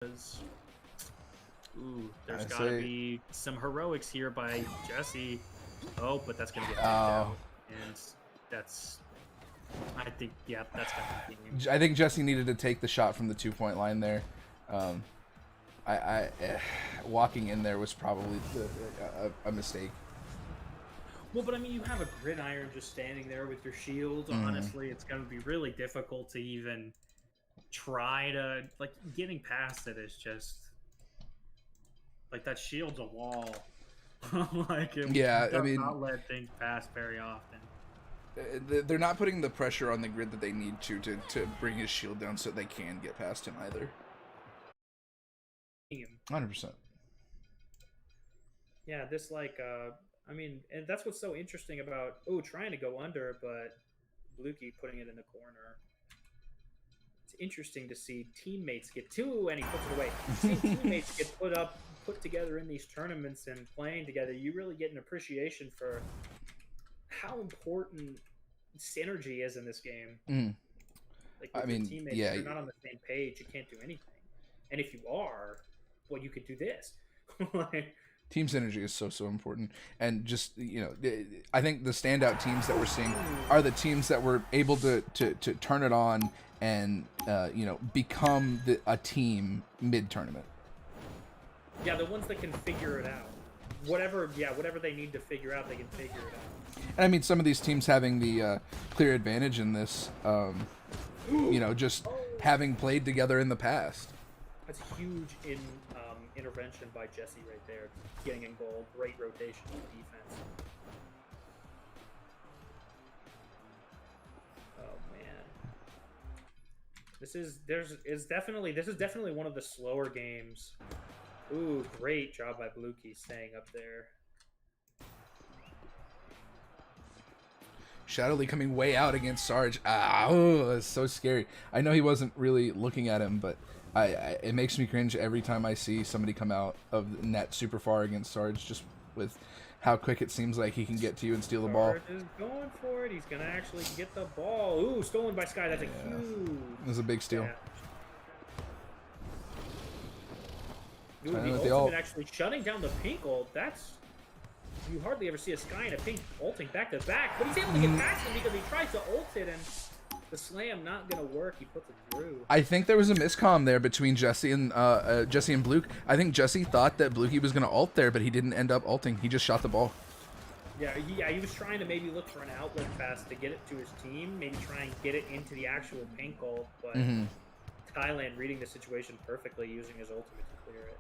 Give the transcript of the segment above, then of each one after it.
Ooh, there's gotta be some heroics here by Jesse. Oh, but that's gonna get kicked out, and that's. I think, yeah, that's gonna continue. I think Jesse needed to take the shot from the 2-point line there. Walking in there was probably a mistake. Well, but I mean, you have a gridiron just standing there with your shield. Honestly, it's going to be really difficult to even try to, like, getting past it is just, like, that shield's a wall. Like, it yeah, does I mean, not let things pass very often. They're not putting the pressure on the grid that they need to bring his shield down so they can get past him either. 100%. Yeah, this, like, I mean, and that's what's so interesting about, trying to go under, but Bluky putting it in the corner. It's interesting to see teammates get and he puts it away. Seeing teammates get put together in these tournaments and playing together, you really get an appreciation for how important synergy is in this game. Like, with your teammates, if you're not on the same page, you can't do anything. And if you are, well, you could do this. Like, team synergy is so important, and just, you know, I think the standout teams that we're seeing are the teams that were able to turn it on and you know, become a team mid-tournament. Yeah, the ones that can figure it out. Whatever they need to figure out, they can figure it out. And I mean, some of these teams having the clear advantage in this, you know, just having played together in the past. That's huge intervention by Jesse right there, getting in goal. Great rotation of defense. Oh man, this is definitely one of the slower games. Ooh, great job by Bluky staying up there. Shadowly coming way out against Sarge. Oh, it's so scary. I know he wasn't really looking at him, but it makes me cringe every time I see somebody come out of net super far against Sarge, just with how quick it seems like he can get to you and steal the ball. Sarge is going for it. He's going to actually get the ball. Ooh, stolen by Sky. That's a huge... It was a big steal. Yeah. Ooh, the ultimate actually shutting down the pink ult. That's... You hardly ever see a Sky and a pink ulting back to back, but he's able to get past him because he tries to ult it, and the slam not gonna work. He puts it through. I think there was a miscomm there between Jesse and Bluke. I think Jesse thought that Blukey was gonna ult there, but he didn't end up ulting. He just shot the ball. Yeah, he was trying to maybe look for an outlet pass to get it to his team, maybe try and get it into the actual pink ult, but Thailand reading the situation perfectly, using his ultimate to clear it.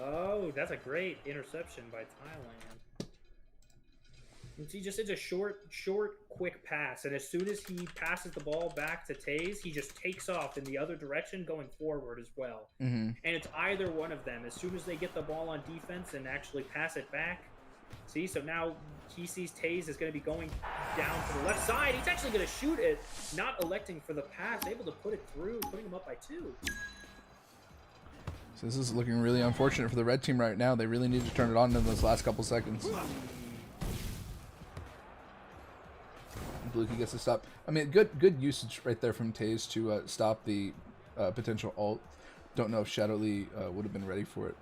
Oh, that's a great interception by Thailand. He just did a short, quick pass, and as soon as he passes the ball back to Taze, he just takes off in the other direction, going forward as well. And it's either one of them. As soon as they get the ball on defense and actually pass it back, see, so now he sees Taze is going to be going down to the left side. He's actually going to shoot it, not electing for the pass, able to put it through, putting him up by 2. So this is looking really unfortunate for the red team right now. They really need to turn it on in those last couple seconds. Bluky gets to stop. I mean, good usage right there from Taze to stop the potential ult. Don't know if Shadow Lee would have been ready for it.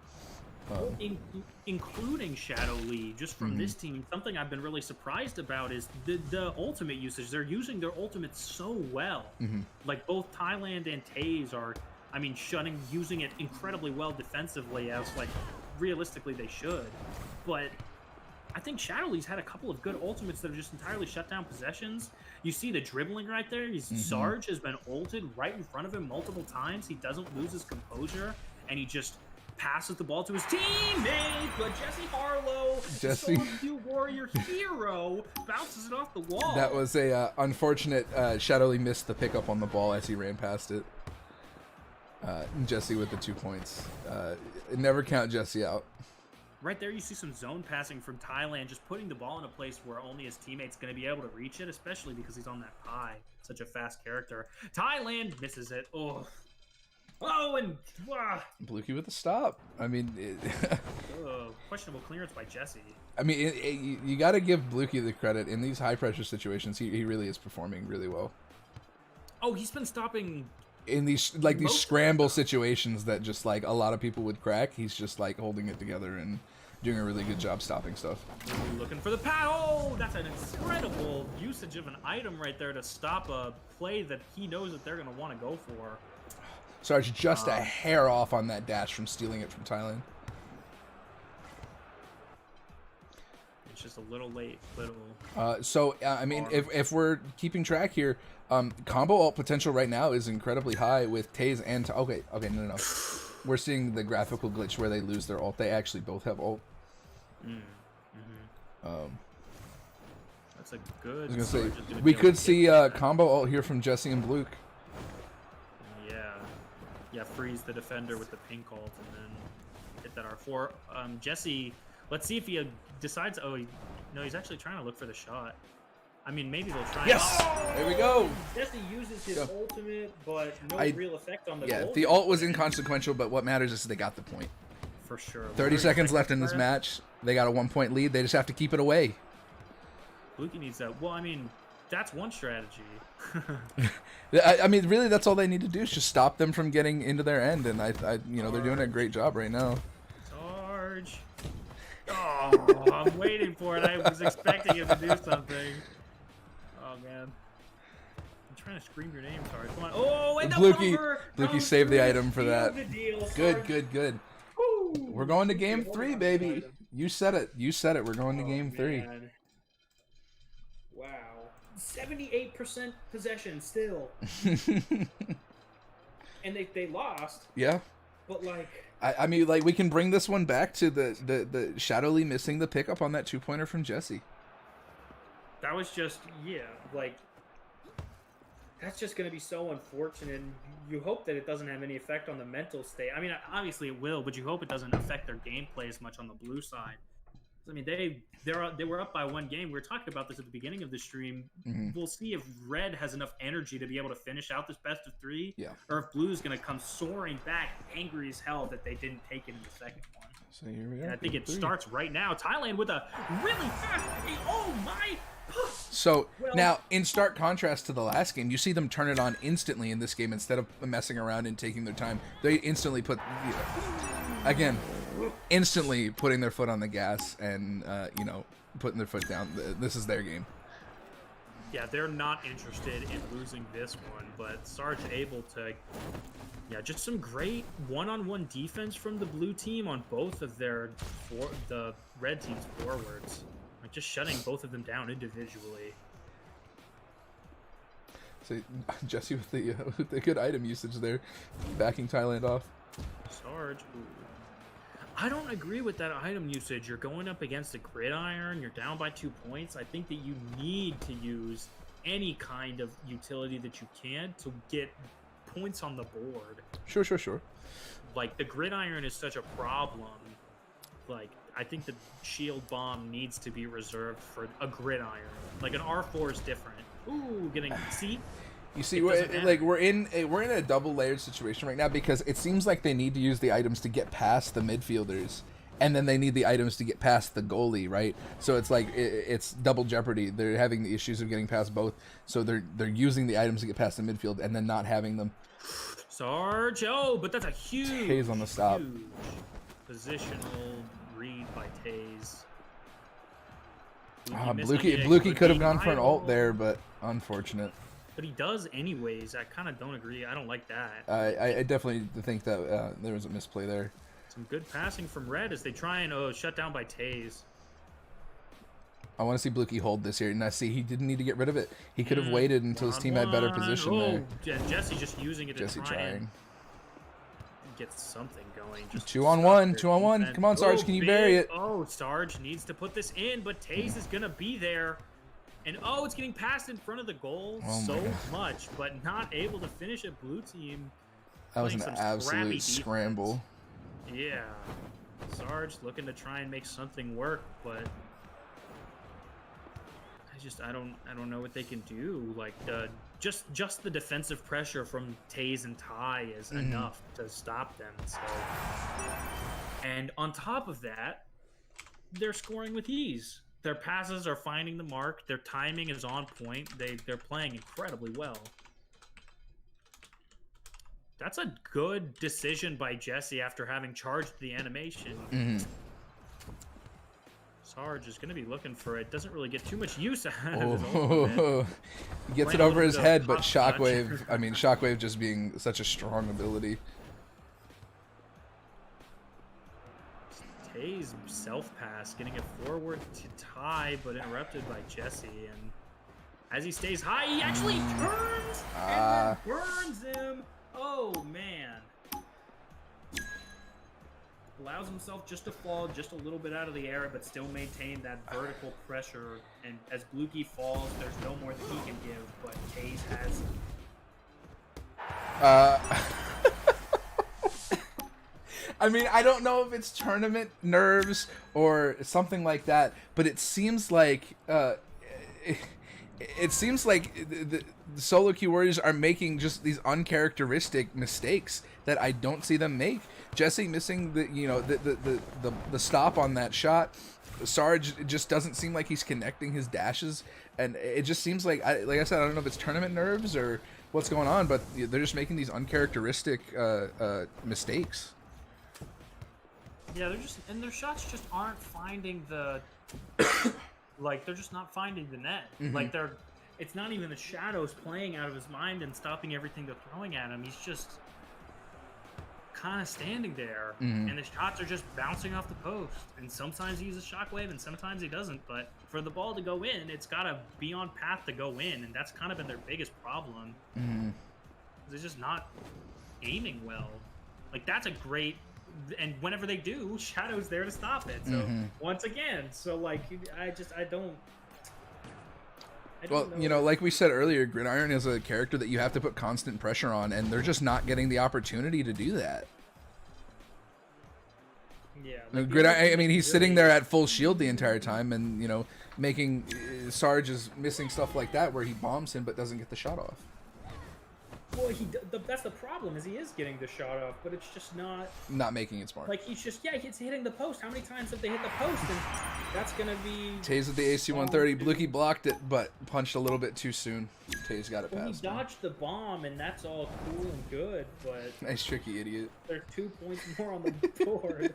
Including Shadow Lee, just from this team, something I've been really surprised about is the ultimate usage. They're using their ultimates so well. Like, both Thailand and Taze are... I mean, using it incredibly well defensively, as, like, realistically they should. But I think Shadowlee's had a couple of good ultimates that have just entirely shut down possessions. You see the dribbling right there. Sarge has been ulted right in front of him multiple times. He doesn't lose his composure, and he just passes the ball to his teammate. But Jesse Harlow, Stormview Warrior hero, bounces it off the wall. That was a unfortunate. Shadowlee missed the pickup on the ball as he ran past it. Jesse with the 2 points. Never count Jesse out. Right there, you see some zone passing from Thailand, just putting the ball in a place where only his teammate's going to be able to reach it, especially because he's on that pie. Such a fast character. Thailand misses it. Oh, and... Bluky with the stop. I mean... questionable clearance by Jesse. I mean, you got to give Bluky the credit. In these high-pressure situations, he really is performing really well. Oh, he's been stopping in these like these most scramble situations that just like a lot of people would crack. He's just like holding it together and doing a really good job stopping stuff. Looking for the pass. Oh, that's an incredible usage of an item right there to stop a play that he knows that they're going to want to go for. Sarge just a hair off on that dash from stealing it from Thailand. It's just a little late, I mean, if we're keeping track here, combo ult potential right now is incredibly high with Taze and... Okay, no. We're seeing the graphical glitch where they lose their ult. They actually both have ult. That's a good... I was going to say, we could see combo ult here from Jesse and Bluke. Yeah, freeze the defender with the pink ult and then hit that R4. Jesse, let's see if he decides... Oh, no, he's actually trying to look for the shot. I mean, maybe they'll try. Yes! There we go! Jesse uses his ultimate, but no real effect on the goal. Yeah, the ult was inconsequential, but what matters is they got the point. For sure. 30 seconds left in this match. They got a 1-point lead. They just have to keep it away. Bluky needs that. Well, I mean, that's one strategy. I mean, really, that's all they need to do is just stop them from getting into their end, and you know, they're doing a great job right now. Sarge. Oh, I'm waiting for it. I was expecting him to do something. Oh man, I'm trying to scream your name, Sarge. Come on. Oh, and the Bluky saved the item for that. Deal, good. Woo. We're going to game 3, baby. You said it. We're going to game 3. Wow. 78% possession still. And they lost. Yeah. But like I mean, like, we can bring this one back to the Shadowly missing the pickup on that 2-pointer from Jesse. That was just, like, that's just going to be so unfortunate. You hope that it doesn't have any effect on the mental state. I mean, obviously it will, but you hope it doesn't affect their gameplay as much on the blue side. I mean, they were up by 1 game. We were talking about this at the beginning of the stream. We'll see if Red has enough energy to be able to finish out this best of 3, or if Blue is going to come soaring back, angry as hell that they didn't take it in the second one. So here we are. And I think it starts right now. Thailand with a really fast. Oh my! So now, in stark contrast to the last game, you see them turn it on instantly in this game instead of messing around and taking their time. They instantly put, again, instantly putting their foot on the gas and, you know, putting their foot down. This is their game. Yeah, they're not interested in losing this one, but Sarge able to, just some great one-on-one defense from the blue team on both of the red team's forwards. Like, just shutting both of them down individually. So Jesse with the good item usage there, backing Thailand off. Sarge, I don't agree with that item usage. You're going up against a gridiron. You're down by 2 points. I think that you need to use any kind of utility that you can to get points on the board. Sure. Like, the gridiron is such a problem. Like, I think the shield bomb needs to be reserved for a gridiron. Like, an R4 is different. Ooh, see? You see, we're in a double layered situation right now because it seems like they need to use the items to get past the midfielders, and then they need the items to get past the goalie, right? So it's like it's double jeopardy. They're having the issues of getting past both, so they're using the items to get past the midfield and then not having them. Sarge, but that's a huge Taze on the stop. Huge positional read by Taze. Bluky could have gone for an ult there, but unfortunate. But he does anyways. I kind of don't agree. I don't like that. I definitely think that there was a misplay there. Some good passing from Red as they try and shut down by Taze. I want to see Bluky hold this here. And I see he didn't need to get rid of it. He could have waited until his team had better position there. Yeah, Jesse just using it Jesse to try and trying. get something going. Just 2-on-1. Come on, Sarge. Can you bury it? Oh, Sarge needs to put this in, but Taze is going to be there. And it's getting passed in front of the goal so much, but not able to finish it. Blue team. That was an absolute scramble. Yeah. Sarge looking to try and make something work, but I don't know what they can do. Like just the defensive pressure from Taze and Ty is enough to stop them. So, and on top of that, they're scoring with ease. Their passes are finding the mark. Their timing is on point. They're playing incredibly well. That's a good decision by Jesse after having charged the animation. Mm-hmm. Sarge is going to be looking for it. Doesn't really get too much use out of his ultimate. Oh, he gets it Playing a over little his bit of head, but hopscotch. Shockwave, I mean, Shockwave just being such a strong ability. Tay's self-pass, getting it forward to tie, but interrupted by Jesse. And as he stays high, he actually turns and then burns him. Oh, man. Allows himself just to fall just a little bit out of the air, but still maintain that vertical pressure. And as Bluky falls, there's no more that he can give, but Taze has... I mean, I don't know if it's tournament nerves or something like that, but it seems like it seems like the solo queue warriors are making just these uncharacteristic mistakes that I don't see them make. Jesse missing the stop on that shot. Sarge just doesn't seem like he's connecting his dashes, and it just seems like I said, I don't know if it's tournament nerves or what's going on, but they're just making these uncharacteristic mistakes. Yeah, their shots just aren't finding the, like, they're just not finding the net. Mm-hmm. Like, it's not even the shadows playing out of his mind and stopping everything they're throwing at him. He's just kind of standing there, and the shots are just bouncing off the post. And sometimes he uses Shockwave, and sometimes he doesn't. But for the ball to go in, it's got to be on path to go in, and that's kind of been their biggest problem. They're just not aiming well. Like, that's a great... And whenever they do, Shadow's there to stop it. So once again, like I don't well, know. you know, like we said earlier, Gridiron is a character that you have to put constant pressure on, and they're just not getting the opportunity to do that. Yeah, like Gridiron, I mean, he's sitting there at full shield the entire time, and you know, making Sarge is missing stuff like that where he bombs him but doesn't get the shot off. Well, that's the problem, is he is getting the shot off, but it's just not making it smart. Like, he's hitting the post. How many times have they hit the post? And that's gonna be... Taze with the AC-130. Bluky blocked it, but punched a little bit too soon. Taze got it past. He dodged the bomb, and that's all cool and good, but... Nice tricky idiot. There's 2 points more on the board.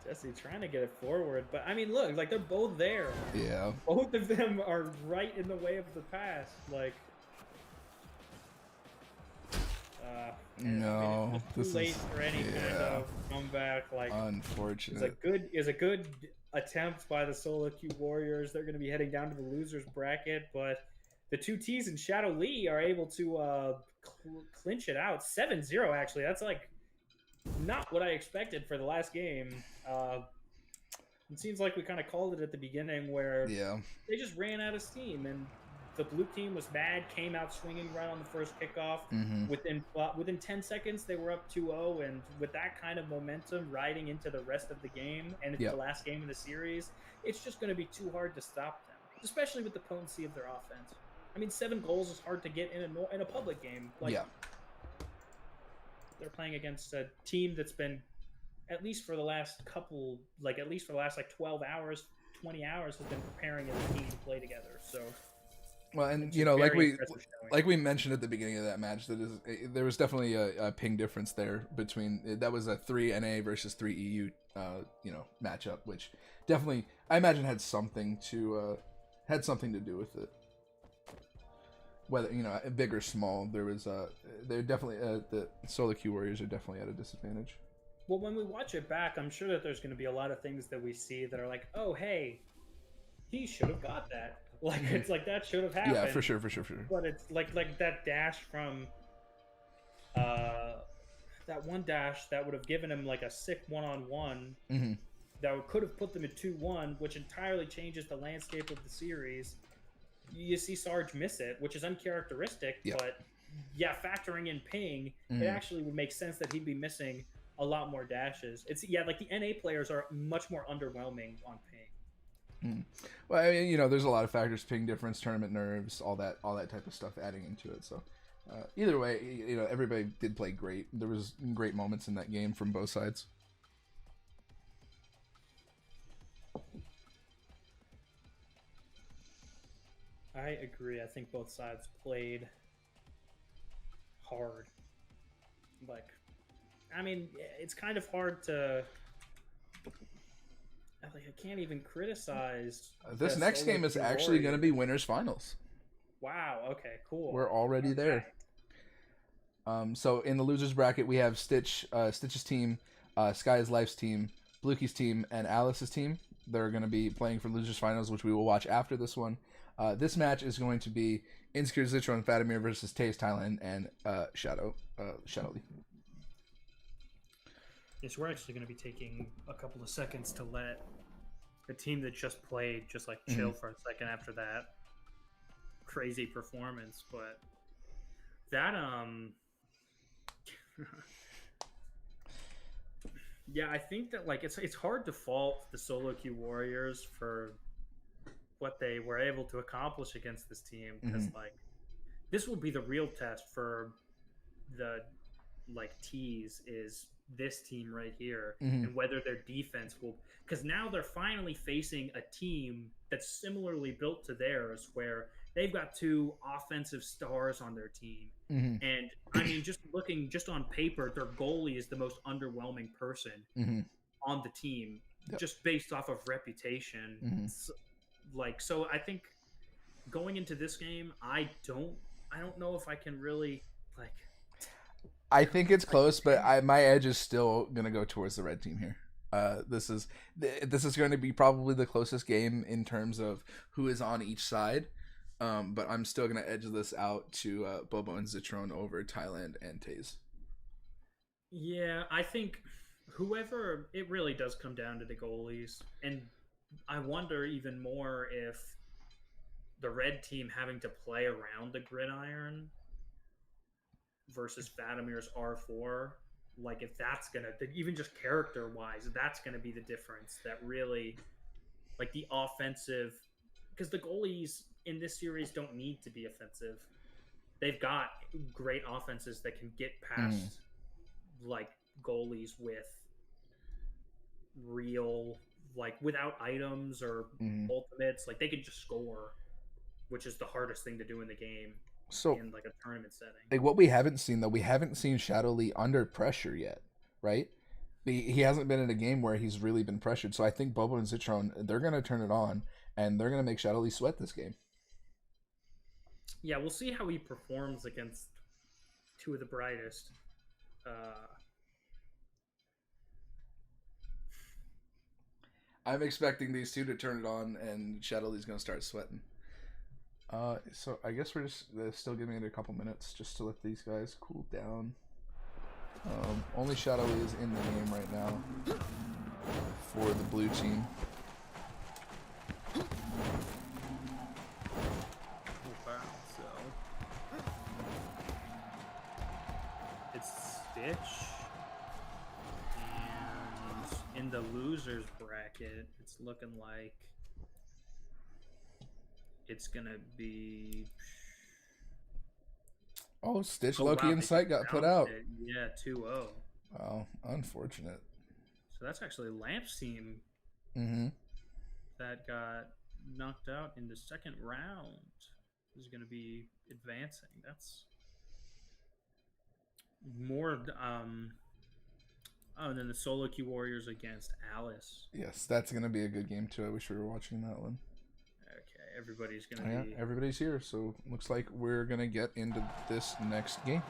Jesse trying to get it forward, but I mean, look, like, they're both there. Yeah. Both of them are right in the way of the pass. Like, no, it's too late for any kind of comeback. Like, unfortunate. It's a good attempt by the solo queue warriors. They're going to be heading down to the losers bracket, but the 2 T's and Shadow Lee are able to clinch it out 7-0. Actually, that's like not what I expected for the last game. It seems like we kind of called it at the beginning, where they just ran out of steam, and the blue team was mad, came out swinging right on the first kickoff. Within 10 seconds, they were up 2-0, and with that kind of momentum riding into the rest of the game, and it's the last game of the series, it's just going to be too hard to stop them, especially with the potency of their offense. I mean, 7 goals is hard to get in a public game. Like, they're playing against a team that's been, at least for the last 12 hours, 20 hours, has been preparing as a team to play together. So, well, and you know, like we mentioned at the beginning of that match, there was definitely a ping difference there between that was a 3 NA versus 3 EU, matchup, which definitely I imagine had something to do with it. Whether, you know, big or small, they're definitely the solo queue warriors are definitely at a disadvantage. Well, when we watch it back, I'm sure that there's going to be a lot of things that we see that are like, oh, hey, he should have got that. Like, it's like, that should have happened. Yeah, for sure. But it's like that dash from that one dash that would have given him like a sick one-on-one that could have put them at 2-1, which entirely changes the landscape of the series. You see Sarge miss it, which is uncharacteristic, but factoring in ping, it actually would make sense that he'd be missing a lot more dashes. It's like the NA players are much more underwhelming on ping. Well, I mean, you know, there's a lot of factors: ping difference, tournament nerves, all that type of stuff adding into it. So either way, you know, everybody did play great. There was great moments in that game from both sides. I agree. I think both sides played hard. Like, I mean, it's kind of hard to like. I can't even criticize This the next solo game is queue actually going to be warriors. winners finals. Wow. Okay. Cool. We're already there. Okay. So in the losers bracket, we have Stitch's team, Sky's Life's team, Blukey's team, and Alice's team. They're going to be playing for losers finals, which we will watch after this one. This match is going to be Insecure Zitro and Fatimir versus Taze Thailand and Shadow Lee. Yes, we're actually going to be taking a couple of seconds to let the team that just played just like chill for a second after that crazy performance. But that yeah, I think that like it's hard to fault the solo queue warriors for what they were able to accomplish against this team, because like this will be the real test for the like tease is this team right here, and whether their defense will, because now they're finally facing a team that's similarly built to theirs, where they've got two offensive stars on their team. And I mean, just looking just on paper, their goalie is the most underwhelming person on the team, just based off of reputation. So I think going into this game, I don't know if I can really like. I think it's close, but my edge is still gonna go towards the red team here. This is going to be probably the closest game in terms of who is on each side. But I'm still gonna edge this out to Bobo and Zitron over Thailand and Taze. Yeah, I think whoever, it really does come down to the goalies, and I wonder even more if the red team having to play around the gridiron versus Fatimir's R4, like if that's gonna, even just character wise, that's gonna be the difference that really, like the offensive, because the goalies in this series don't need to be offensive. They've got great offenses that can get past like goalies with real, like without items or ultimates, like they can just score, which is the hardest thing to do in the game. So in like a tournament setting, like what we haven't seen though, we haven't seen Shadow Lee under pressure yet, right? He hasn't been in a game where he's really been pressured. So I think Bobo and Zitron, they're gonna turn it on and they're gonna make Shadow Lee sweat this game. Yeah, we'll see how he performs against two of the brightest. I'm expecting these two to turn it on and Shadow Lee's gonna start sweating. So I guess we're just still giving it a couple minutes just to let these guys cool down. Only Shadow Lee is in the game right now for the blue team. So it's Stitch, and in the losers bracket, it's looking like it's gonna be. Oh, Stitch, Loki, and Sight got put out. Yeah, 2-0. Wow, unfortunate. So that's actually Lamp's team that got knocked out in the second round. Is going to be advancing. That's more. And then the solo queue warriors against Alice. Yes, that's going to be a good game too. I wish we were watching that one. Everybody's gonna be. Everybody's here, so looks like we're gonna get into this next game.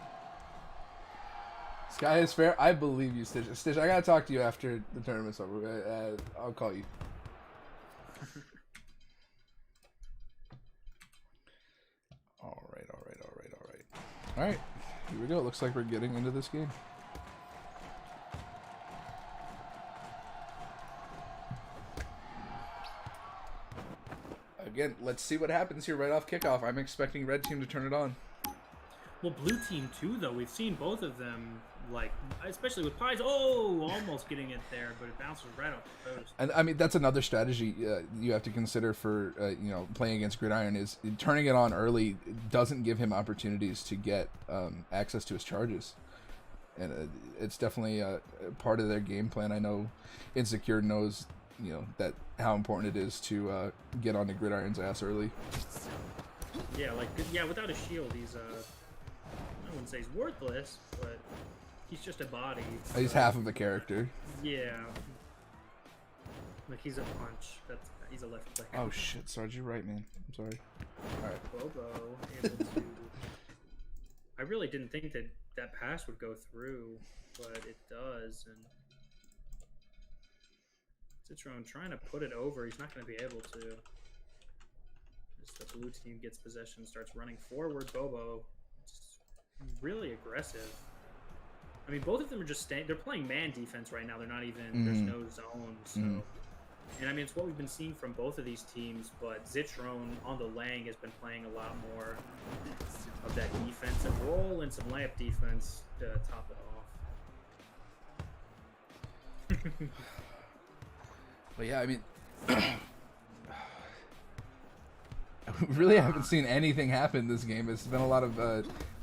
Sky is fair. I believe you, Stitch. Stitch, I gotta talk to you after the tournament's over. I'll call you. All right. All right. Here we go. Looks like we're getting into this game. Again, let's see what happens here right off kickoff. I'm expecting red team to turn it on. Well, blue team too, though. We've seen both of them, like, especially with Pies. Oh, almost getting it there, but it bounces right off the post. And I mean, that's another strategy you have to consider for playing against Gridiron is turning it on early doesn't give him opportunities to get access to his charges. And it's definitely part of their game plan. I know Insecure knows that how important it is to get on the Gridiron's ass early. Yeah, like, yeah, without a shield, he's, I wouldn't say he's worthless, but he's just a body. He's half of a character. Yeah. Like, he's a punch. He's a left player. Oh, shit, Sarge, you're right, man. I'm sorry. Alright. Bobo able to... I really didn't think that that pass would go through, but it does, and... Citron trying to put it over, he's not going to be able to. As the blue team gets possession, starts running forward, Bobo, just really aggressive. I mean, both of them are just staying, they're playing man defense right now, they're not even, there's no zones, so... And I mean, it's what we've been seeing from both of these teams, but Zitron on the Lang has been playing a lot more of that defensive role and some layup defense to top it off. But yeah, I mean, we really haven't seen anything happen this game. It's been a lot of,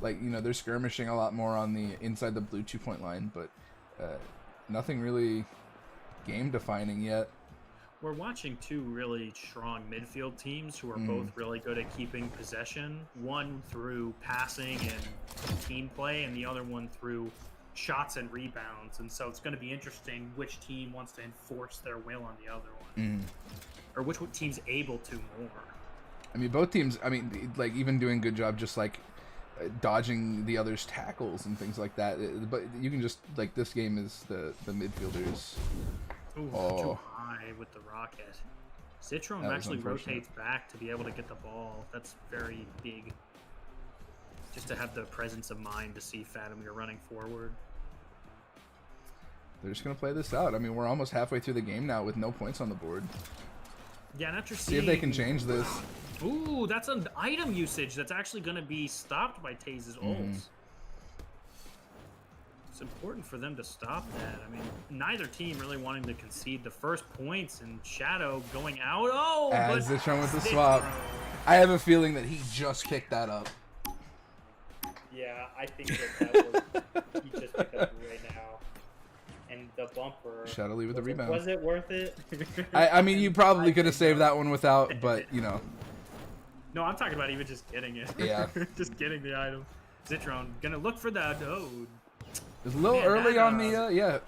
like, you know, they're skirmishing a lot more on the inside the blue 2-point line, but nothing really game-defining yet. We're watching two really strong midfield teams who are both really good at keeping possession. One through passing and team play, and the other one through shots and rebounds. And so it's going to be interesting which team wants to enforce their will on the other one. Or which team's able to more. I mean, both teams, I mean, like, even doing a good job just, like, dodging the other's tackles and things like that. But you can just, like, this game is the midfielders. Ooh, too high with the rocket. Citron actually rotates back to be able to get the ball. That's very big. Just to have the presence of mind to see Fatimir running forward. They're just going to play this out. I mean, we're almost halfway through the game now with no points on the board. Yeah, not just see if they can change this. Ooh, that's an item usage that's actually going to be stopped by Taze's ults. It's important for them to stop that. I mean, neither team really wanting to concede the first points, and Shadow going out. Oh, as Zitron with the swap. I have a feeling that he just picked that up. Yeah, I think that was, he just picked up right now. And the bumper. Shadow Lee with the rebound. Was it worth it? I mean, you probably could have saved that one without, but, you know. No, I'm talking about even just getting it. Yeah. Just getting the item. Zitron gonna look for that. Oh. It was a little early on the, yeah.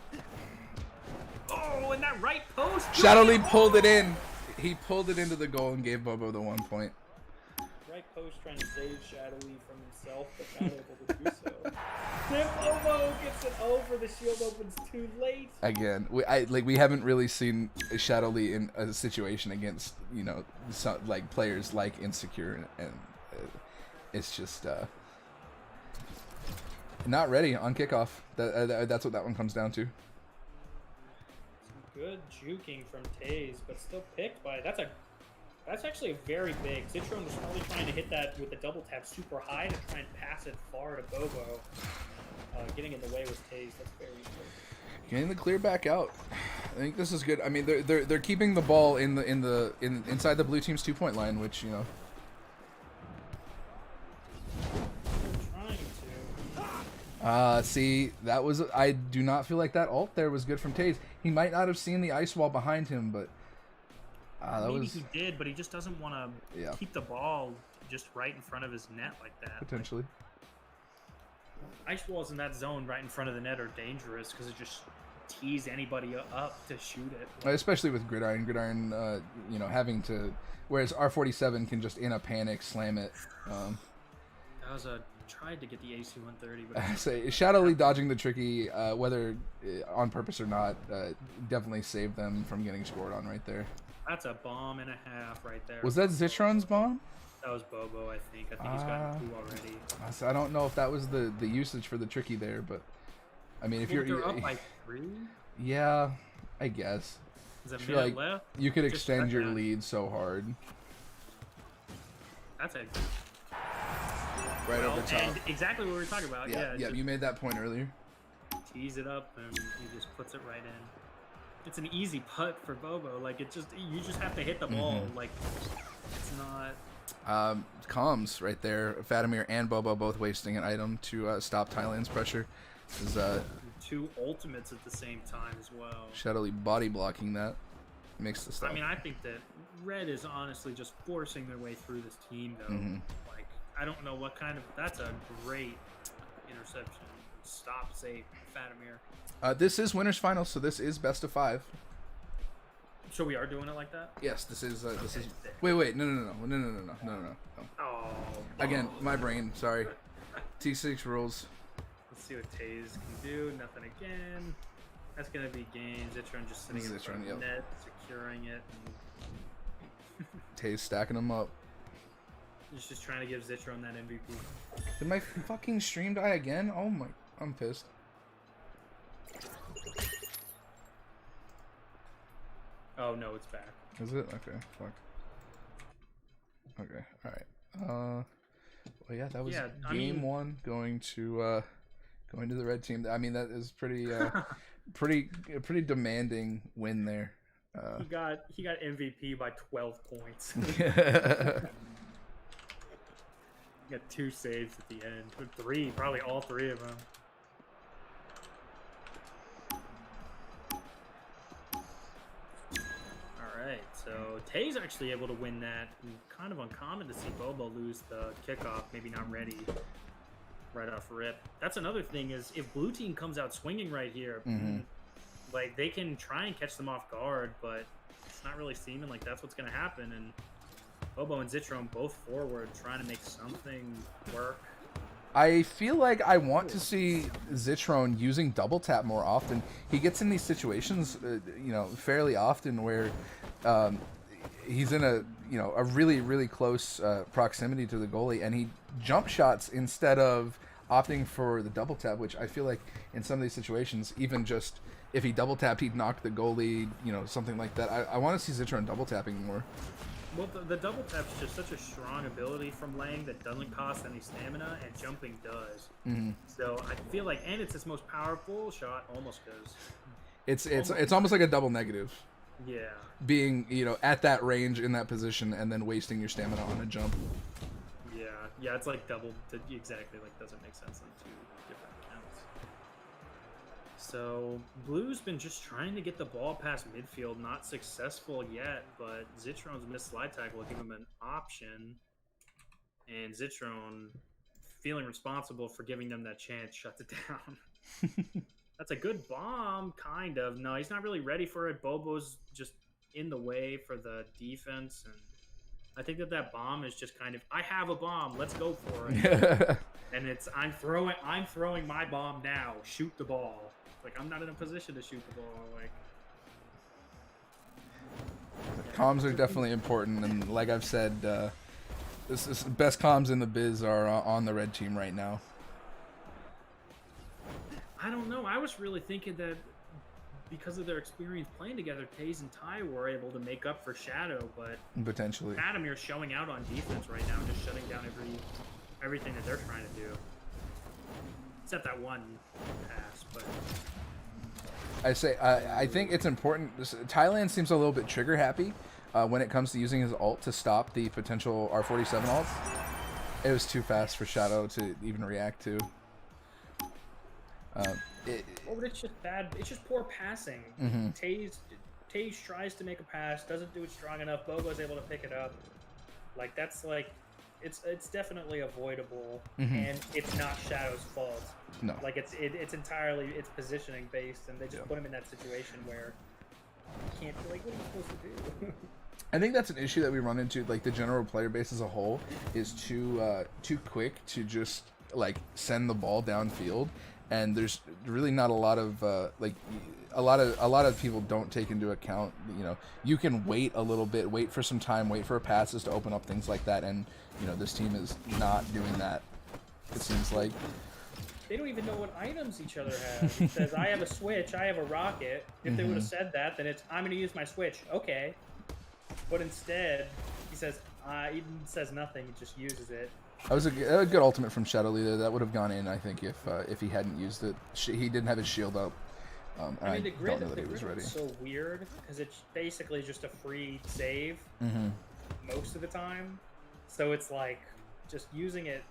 Oh, and that right post. Shadow Lee pulled it in. He pulled it into the goal and gave Bobo the 1 point. Right post trying to save Shadow Lee from himself, but not able to do so. Then Bobo gets it over. The shield opens too late. Again, we haven't really seen Shadow Lee in a situation against, you know, like players like Insecure, and it's just not ready on kickoff. That's what that one comes down to. Some good juking from Taze, but still picked by. That's actually a very big. Zitron was probably trying to hit that with the double tap super high to try and pass it far to Bobo. Getting in the way with Taze. That's very good. Getting the clear back out. I think this is good. I mean, they're keeping the ball inside the blue team's 2-point line, which, you know. See, that was, I do not feel like that ult there was good from Taze. He might not have seen the ice wall behind him, but maybe he did, but he just doesn't want to keep the ball just right in front of his net like that. Potentially. Ice walls in that zone right in front of the net are dangerous because it just tees anybody up to shoot it. Especially with Gridiron. Gridiron, you know, having to, whereas R47 can just in a panic slam it. That was a tried to get the AC 130, but say Shadow Lee dodging the tricky, whether on purpose or not, definitely saved them from getting scored on right there. That's a bomb and a half right there. Was that Zitron's bomb? That was Bobo, I think. I think he's gotten 2 already. I don't know if that was the usage for the tricky there, but I mean, if you're up by 3, yeah, I guess. Is that minute left? You could extend your lead so hard. That's a right over top. And exactly what we were talking about. Yeah, you made that point earlier. Tease it up and he just puts it right in. It's an easy putt for Bobo. Like, it just, you just have to hit the ball. Like, it's not. Comms right there. Fatimir and Bobo both wasting an item to stop Thailand's pressure. Is 2 ultimates at the same time as well. Shadow Lee body blocking that. makes the stuff. I mean, I think that Red is honestly just forcing their way through this team, though. Like, I don't know what kind of... That's a great interception. Stop, save, Fatimir. This is winners final, so this is best of 5. So we are doing it like that? Yes, this is. This is. Wait, no. Oh. Again, my brain. Sorry. T6 rules. Let's see what Taze can do. Nothing again. That's gonna be games. Zitron just sitting in front of the net, securing it. Taze stacking them up. He's just trying to give Zitron that MVP. Did my fucking stream die again? Oh my, I'm pissed. Oh no, it's back. Is it? Okay, fuck. Okay, alright. Well yeah, that was game 1 going to the red team. I mean, that is pretty pretty demanding win there. He got MVP by 12 points. He got 2 saves at the end. 3, probably all 3 of them. Alright, so Tay's actually able to win that. Kind of uncommon to see Bobo lose the kickoff, maybe not ready right off rip. That's another thing is if blue team comes out swinging right here, like they can try and catch them off guard, but it's not really seeming like that's what's going to happen. And Bobo and Zitron both forward trying to make something work. I feel like I want to see Zitron using double tap more often. He gets in these situations, fairly often where he's in a really close proximity to the goalie, and he jump shots instead of opting for the double tap, which I feel like in some of these situations, even just if he double tapped, he'd knock the goalie, something like that. I want to see Zitron double tapping more. Well, the double tap's just such a strong ability from Lang that doesn't cost any stamina, and jumping does. So I feel like, and it's his most powerful shot, almost does. It's almost like a double negative. Yeah. Being at that range in that position and then wasting your stamina on a jump. Yeah, it's like double. Exactly, like doesn't make sense on 2 different accounts. So Blue's been just trying to get the ball past midfield, not successful yet, but Zitron's missed slide tackle will give him an option, and Zitron, feeling responsible for giving them that chance, shuts it down. That's a good bomb, kind of. No, he's not really ready for it. Bobo's just in the way for the defense, and I think that bomb is just kind of, I have a bomb, let's go for it. And it's, I'm throwing my bomb now, shoot the ball. Like, I'm not in a position to shoot the ball. Like, comms are definitely important, and like I've said, this best comms in the biz are on the red team right now. I don't know. I was really thinking that because of their experience playing together, Taze and Ty were able to make up for Shadow, but potentially Fatimir's showing out on defense right now, just shutting down everything that they're trying to do. Except that one pass, but I think it's important. Thailand seems a little bit trigger happy when it comes to using his ult to stop the potential R47 ults. It was too fast for Shadow to even react to. But it's just bad. It's just poor passing. Taze tries to make a pass, doesn't do it strong enough. Bobo's able to pick it up. Like, that's like, it's definitely avoidable, and it's not Shadow's fault. No. Like, it's entirely, it's positioning based, and they just put him in that situation where you can't be like, what are you supposed to do? I think that's an issue that we run into, like the general player base as a whole is too quick to just like send the ball downfield. And there's really not a lot of a lot of people don't take into account, you can wait a little bit, wait for some time, wait for passes to open up, things like that, and this team is not doing that. It seems like they don't even know what items each other have. It says, I have a switch, I have a rocket. If they would have said that, then it's, I'm going to use my switch. Okay. But instead, he says nothing, he just uses it. That was a good ultimate from Shadow Leader. That would have gone in, I think, if he hadn't used it. He didn't have his shield up. I mean, the grid, don't know that he was ready. is so weird because it's basically just a free save most of the time. So it's like just using it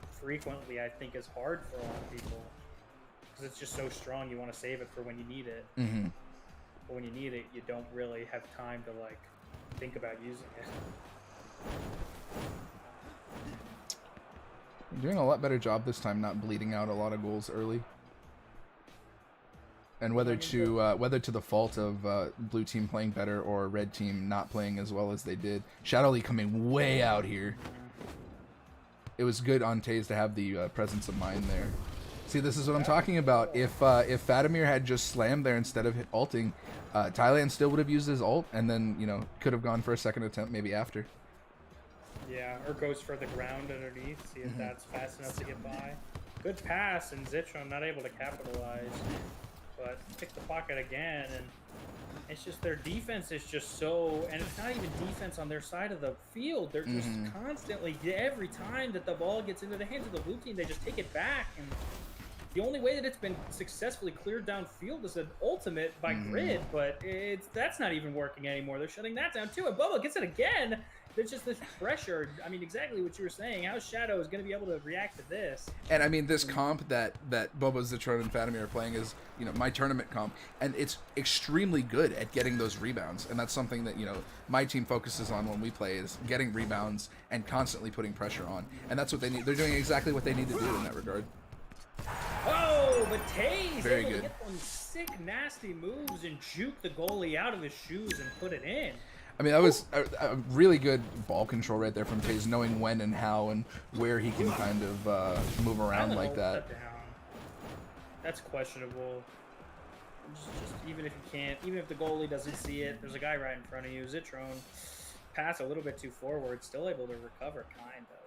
frequently, I think, is hard for a lot of people because it's just so strong. You want to save it for when you need it. but when you need it, you don't really have time to like think about using it. You're doing a lot better job this time, not bleeding out a lot of goals early. And whether to the fault of blue team playing better or red team not playing as well as they did, Shadow Lee coming way out here. It was good on Taze to have the presence of mind there. See, this is what I'm talking about. If Fatimir had just slammed there instead of ulting, Thailand still would have used his ult, and then could have gone for a second attempt maybe after. Yeah, or goes for the ground underneath, see if that's fast enough to get by. Good pass, and Zitron not able to capitalize. But pick the pocket again, and it's just their defense is just so, and it's not even defense on their side of the field. They're just constantly, every time that the ball gets into the hands of the blue team, they just take it back. And the only way that it's been successfully cleared downfield is an ultimate by grid, but that's not even working anymore. They're shutting that down too, and Bubba gets it again. There's just this pressure. I mean, exactly what you were saying. How Shadow is going to be able to react to this? And I mean, this comp that Bobo, Zitron, and Fatimir are playing is, my tournament comp, and it's extremely good at getting those rebounds. And that's something that my team focuses on when we play, is getting rebounds and constantly putting pressure on. And that's what they need. They're doing exactly what they need to do in that regard. Oh, but Taze Very able good. to get some sick, nasty moves and juke the goalie out of his shoes and put it in. I mean, that was a really good ball control right there from Taze, knowing when and how and where he can kind of move around like that. That's questionable. Just even if you can't, even if the goalie doesn't see it, there's a guy right in front of you. Zitron pass a little bit too forward, still able to recover, kind of.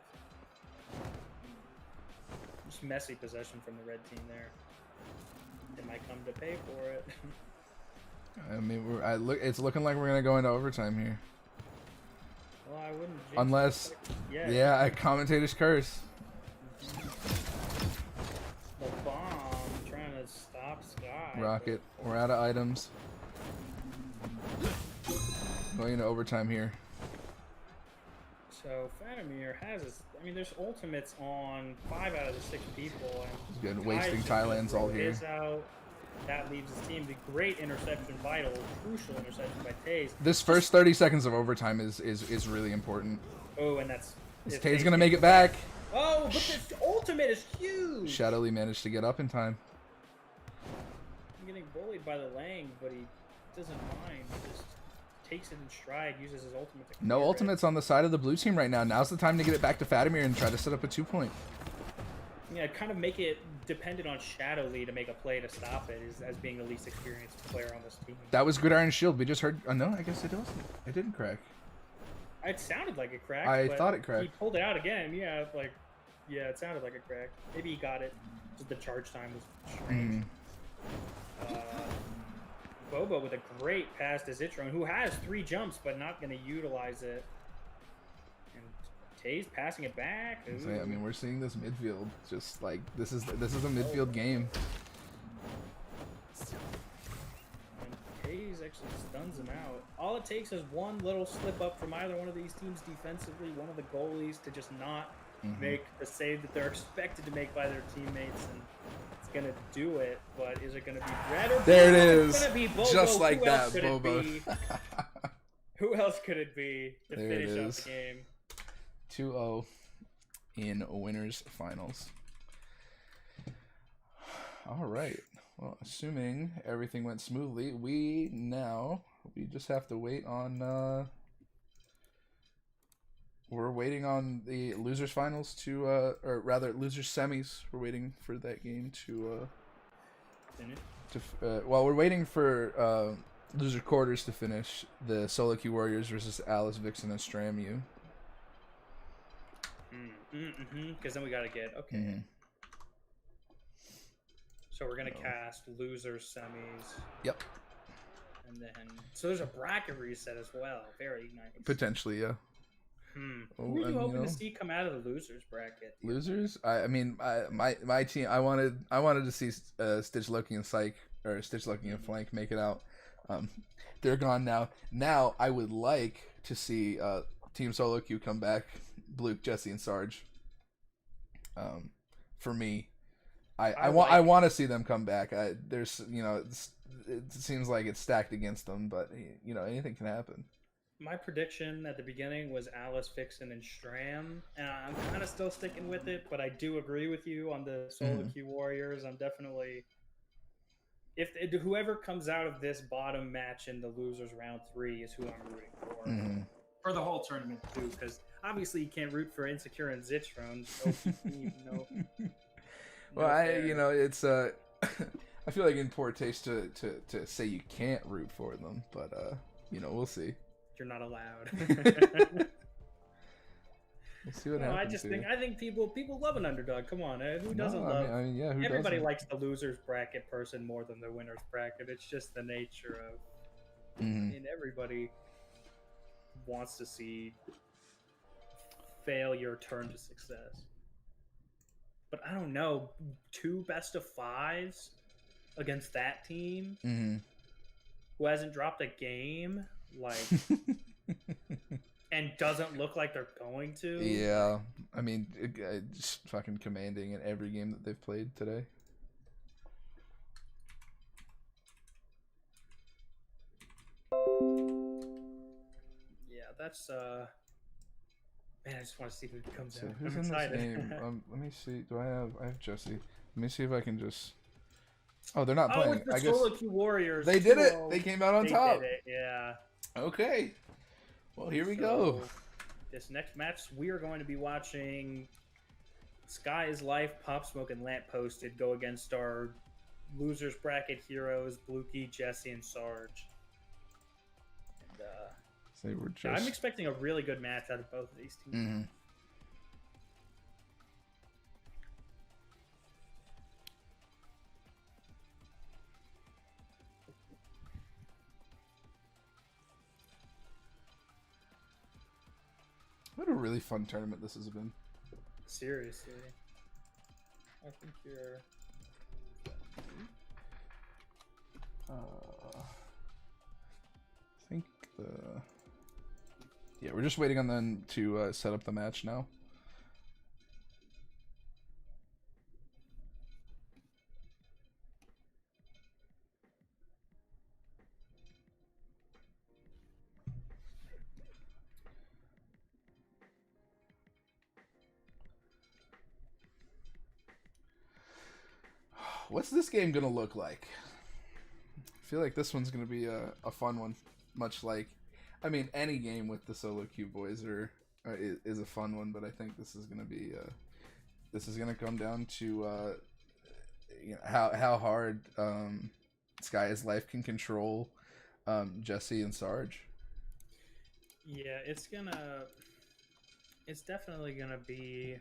Just messy possession from the red team there. They might come to pay for it. I mean, it's looking like we're gonna go into overtime here. Well, I wouldn't. Unless, yeah, a commentator's curse. The bomb trying to stop Sky. Rocket. We're out of items. Going into overtime here. So Fatimir has his. I mean, there's ultimates on 5 out of the 6 people. And good, wasting Thailand's all here. Out. That leaves his team. The great interception, vital, crucial interception by Taze. This first 30 seconds of overtime is really important. Oh, and that's... Is Taze gonna make it back? Oh, but this ultimate is huge! Shadow Lee managed to get up in time. I'm getting bullied by the Lang, but he doesn't mind. He just takes it in stride, uses his ultimate to No ultimates on the side of the blue team right now. Now's the time to get it back to Fatimir and try to set up a 2-point. Yeah, kind of make it dependent on Shadow Lee to make a play to stop it as being the least experienced player on this team. That was good iron shield. We just heard... Oh, no, I guess it wasn't. It didn't crack. It sounded like it cracked. I thought it cracked. He pulled it out again. Yeah, it sounded like it cracked. Maybe he got it. Just the charge time was strange. Bobo with a great pass to Zitron, who has 3 jumps but not going to utilize it. And Taze passing it back. I mean, we're seeing this midfield. Just like this is a midfield game. And Taze actually stuns him out. All it takes is one little slip up from either one of these teams defensively, one of the goalies to just not make the save that they're expected to make by their teammates, and it's gonna do it. But is it gonna be Red or there it Bobo? is? It's gonna be Bobo. Just like Who that, Bobo. Who else could it be to there finish up the game? 2-0 in winners finals. All right. Well, assuming everything went smoothly, we just have to wait on. We're waiting on the losers finals to, or rather losers semis. We're waiting for that game to. Well, we're waiting for loser quarters to finish. The Solo Queue Warriors versus Alice, Vixen, and Stramu. Because then we gotta get So we're gonna cast losers semis. Yep. And then so there's a bracket reset as well. Very nice. Potentially, yeah. Who are you hoping to see come out of the losers bracket? Losers? I mean, my team. I wanted to see Stitch, Loki, and Psych, or Stitch, Loki, and Flank make it out. They're gone now. Now I would like to see Team Solo Q come back. Blue, Jesse, and Sarge. For me, I want to see them come back. There's it seems like it's stacked against them, but you know, anything can happen. My prediction at the beginning was Alice, Vixen, and Stram, and I'm kind of still sticking with it, but I do agree with you on the solo queue warriors. I'm definitely, if whoever comes out of this bottom match in the losers round 3 is who I'm rooting for the whole tournament too, because obviously you can't root for Insecure and Zichtron. No. Well, you know, it's I feel like in poor taste to say you can't root for them, but you know, we'll see. You're not allowed. We'll see what happens. I think people love an underdog. Come on, who doesn't love? I mean, yeah, who everybody doesn't? likes the losers bracket person more than the winners bracket. It's just the nature of. I mean, everybody wants to see failure turn to success. But I don't know, 2 best of 5s against that team who hasn't dropped a game, like, and doesn't look like they're going to. Yeah, I mean, just fucking commanding in every game that they've played today. Yeah, that's man, I just want to see who comes out. Who's I'm in excited. this game? Let me see. I have Jesse. Let me see if I can just. Oh, they're not playing. It's the solo queue warriors. They did it. They came out on top. Did it, yeah. Okay. Well, here we go. This next match, we are going to be watching Sky is Life, Pop Smoke, and Lamp Posted go against our losers bracket heroes, Blukey, Jesse, and Sarge. And, I'm expecting a really good match out of both of these teams. What a really fun tournament this has been. Seriously. I think you're... I think the... Yeah, we're just waiting on them to set up the match now. What's this game gonna look like? I feel like this one's gonna be a fun one, much like, I mean, any game with the solo queue boys is a fun one, but I think this is gonna be this is gonna come down to you know, how hard Sky is Life can control Jesse and Sarge. Yeah, it's definitely gonna be.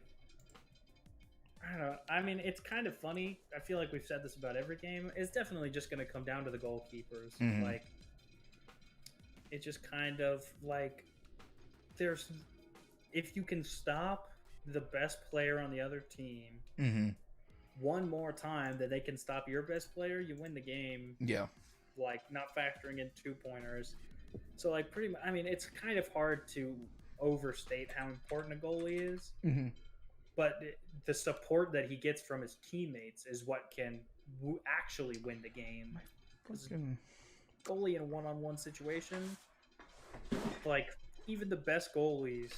I don't know. I mean, it's kind of funny. I feel like we've said this about every game. It's definitely just going to come down to the goalkeepers. Like, it's just kind of like if you can stop the best player on the other team one more time that they can stop your best player, you win the game. Yeah. Like, not factoring in 2-pointers. So, like, pretty much, I mean, it's kind of hard to overstate how important a goalie is. But the support that he gets from his teammates is what can actually win the game. Goalie in a one-on-one situation, like, even the best goalies,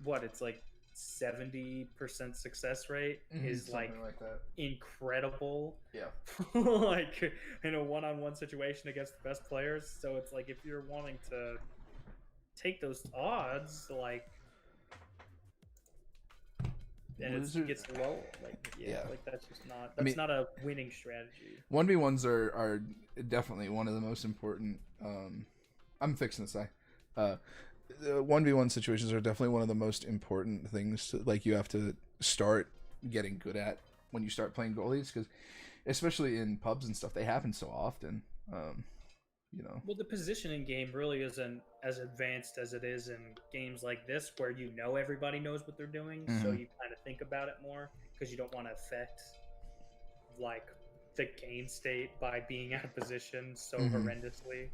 it's like 70% success rate is like that. Incredible. Yeah. Like, in a one-on-one situation against the best players. So it's like, if you're wanting to take those odds, like, and it gets low, like, like, that's just not, not a winning strategy. 1v1s are definitely one of the most important. I'm fixing to say, 1v1 situations are definitely one of the most important things to, like, you have to start getting good at when you start playing goalies, because especially in pubs and stuff, they happen so often. You know. Well, the positioning game really isn't as advanced as it is in games like this, where you know everybody knows what they're doing, so you kind of think about it more, because you don't want to affect, like, the game state by being out of position so horrendously.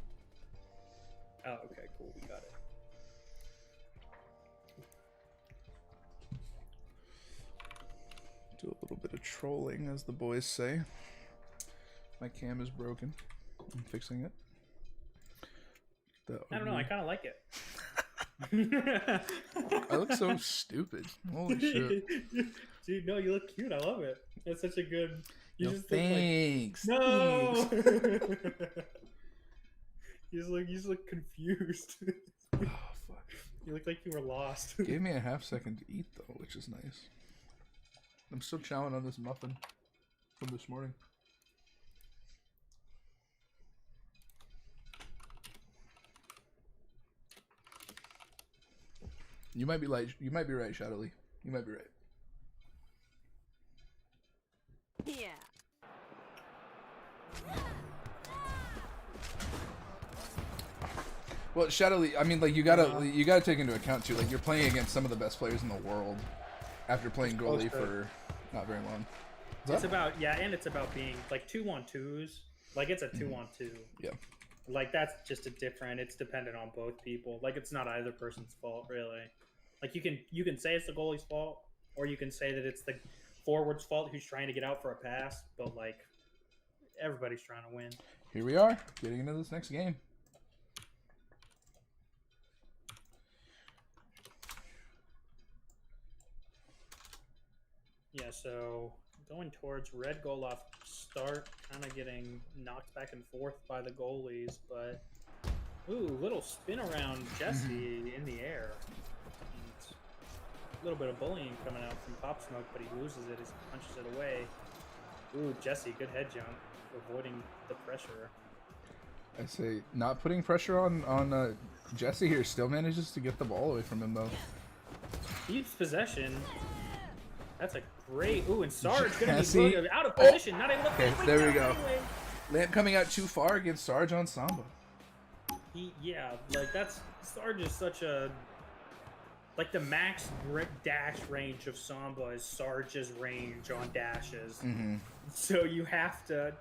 Oh, okay, cool, we got it. Do a little bit of trolling, as the boys say. My cam is broken. I'm fixing it. I don't know. I kind of like it. I look so stupid. Holy shit. Dude, no, you look cute. I love it. That's such a good... You just thanks. Look like... No! Thanks. you just look confused. Oh, fuck. You look like you were lost. Gave me a half second to eat, though, which is nice. I'm still chowing on this muffin from this morning. You might be right, Shadowly. You might be right. Yeah. Well, Shadowly, I mean, like, you gotta take into account too, like, you're playing against some of the best players in the world after playing goalie for not very long. It's about and it's about being like 2-on-2s. Like, it's a 2-on-2. Yeah. Like, that's just a different. It's dependent on both people. Like, it's not either person's fault, really. Like, you can say it's the goalie's fault, or you can say that it's the forward's fault who's trying to get out for a pass. But like, everybody's trying to win. Here we are, getting into this next game. Yeah, so going towards red goal off start, kind of getting knocked back and forth by the goalies, but ooh, little spin around Jesse in the air. And a little bit of bullying coming out from Pop Smoke, but he loses it as he punches it away. Ooh, Jesse, good head jump, avoiding the pressure. I say not putting pressure on Jesse here. Still manages to get the ball away from him though. Keeps possession. That's a great... Ooh, and Sarge going to be out of Oh. position. Not able to... Okay, there we go. Lamp coming out too far against Sarge on Samba. Yeah, like, that's... Sarge is such a... Like, the max dash range of Samba is Sarge's range on dashes. So you have to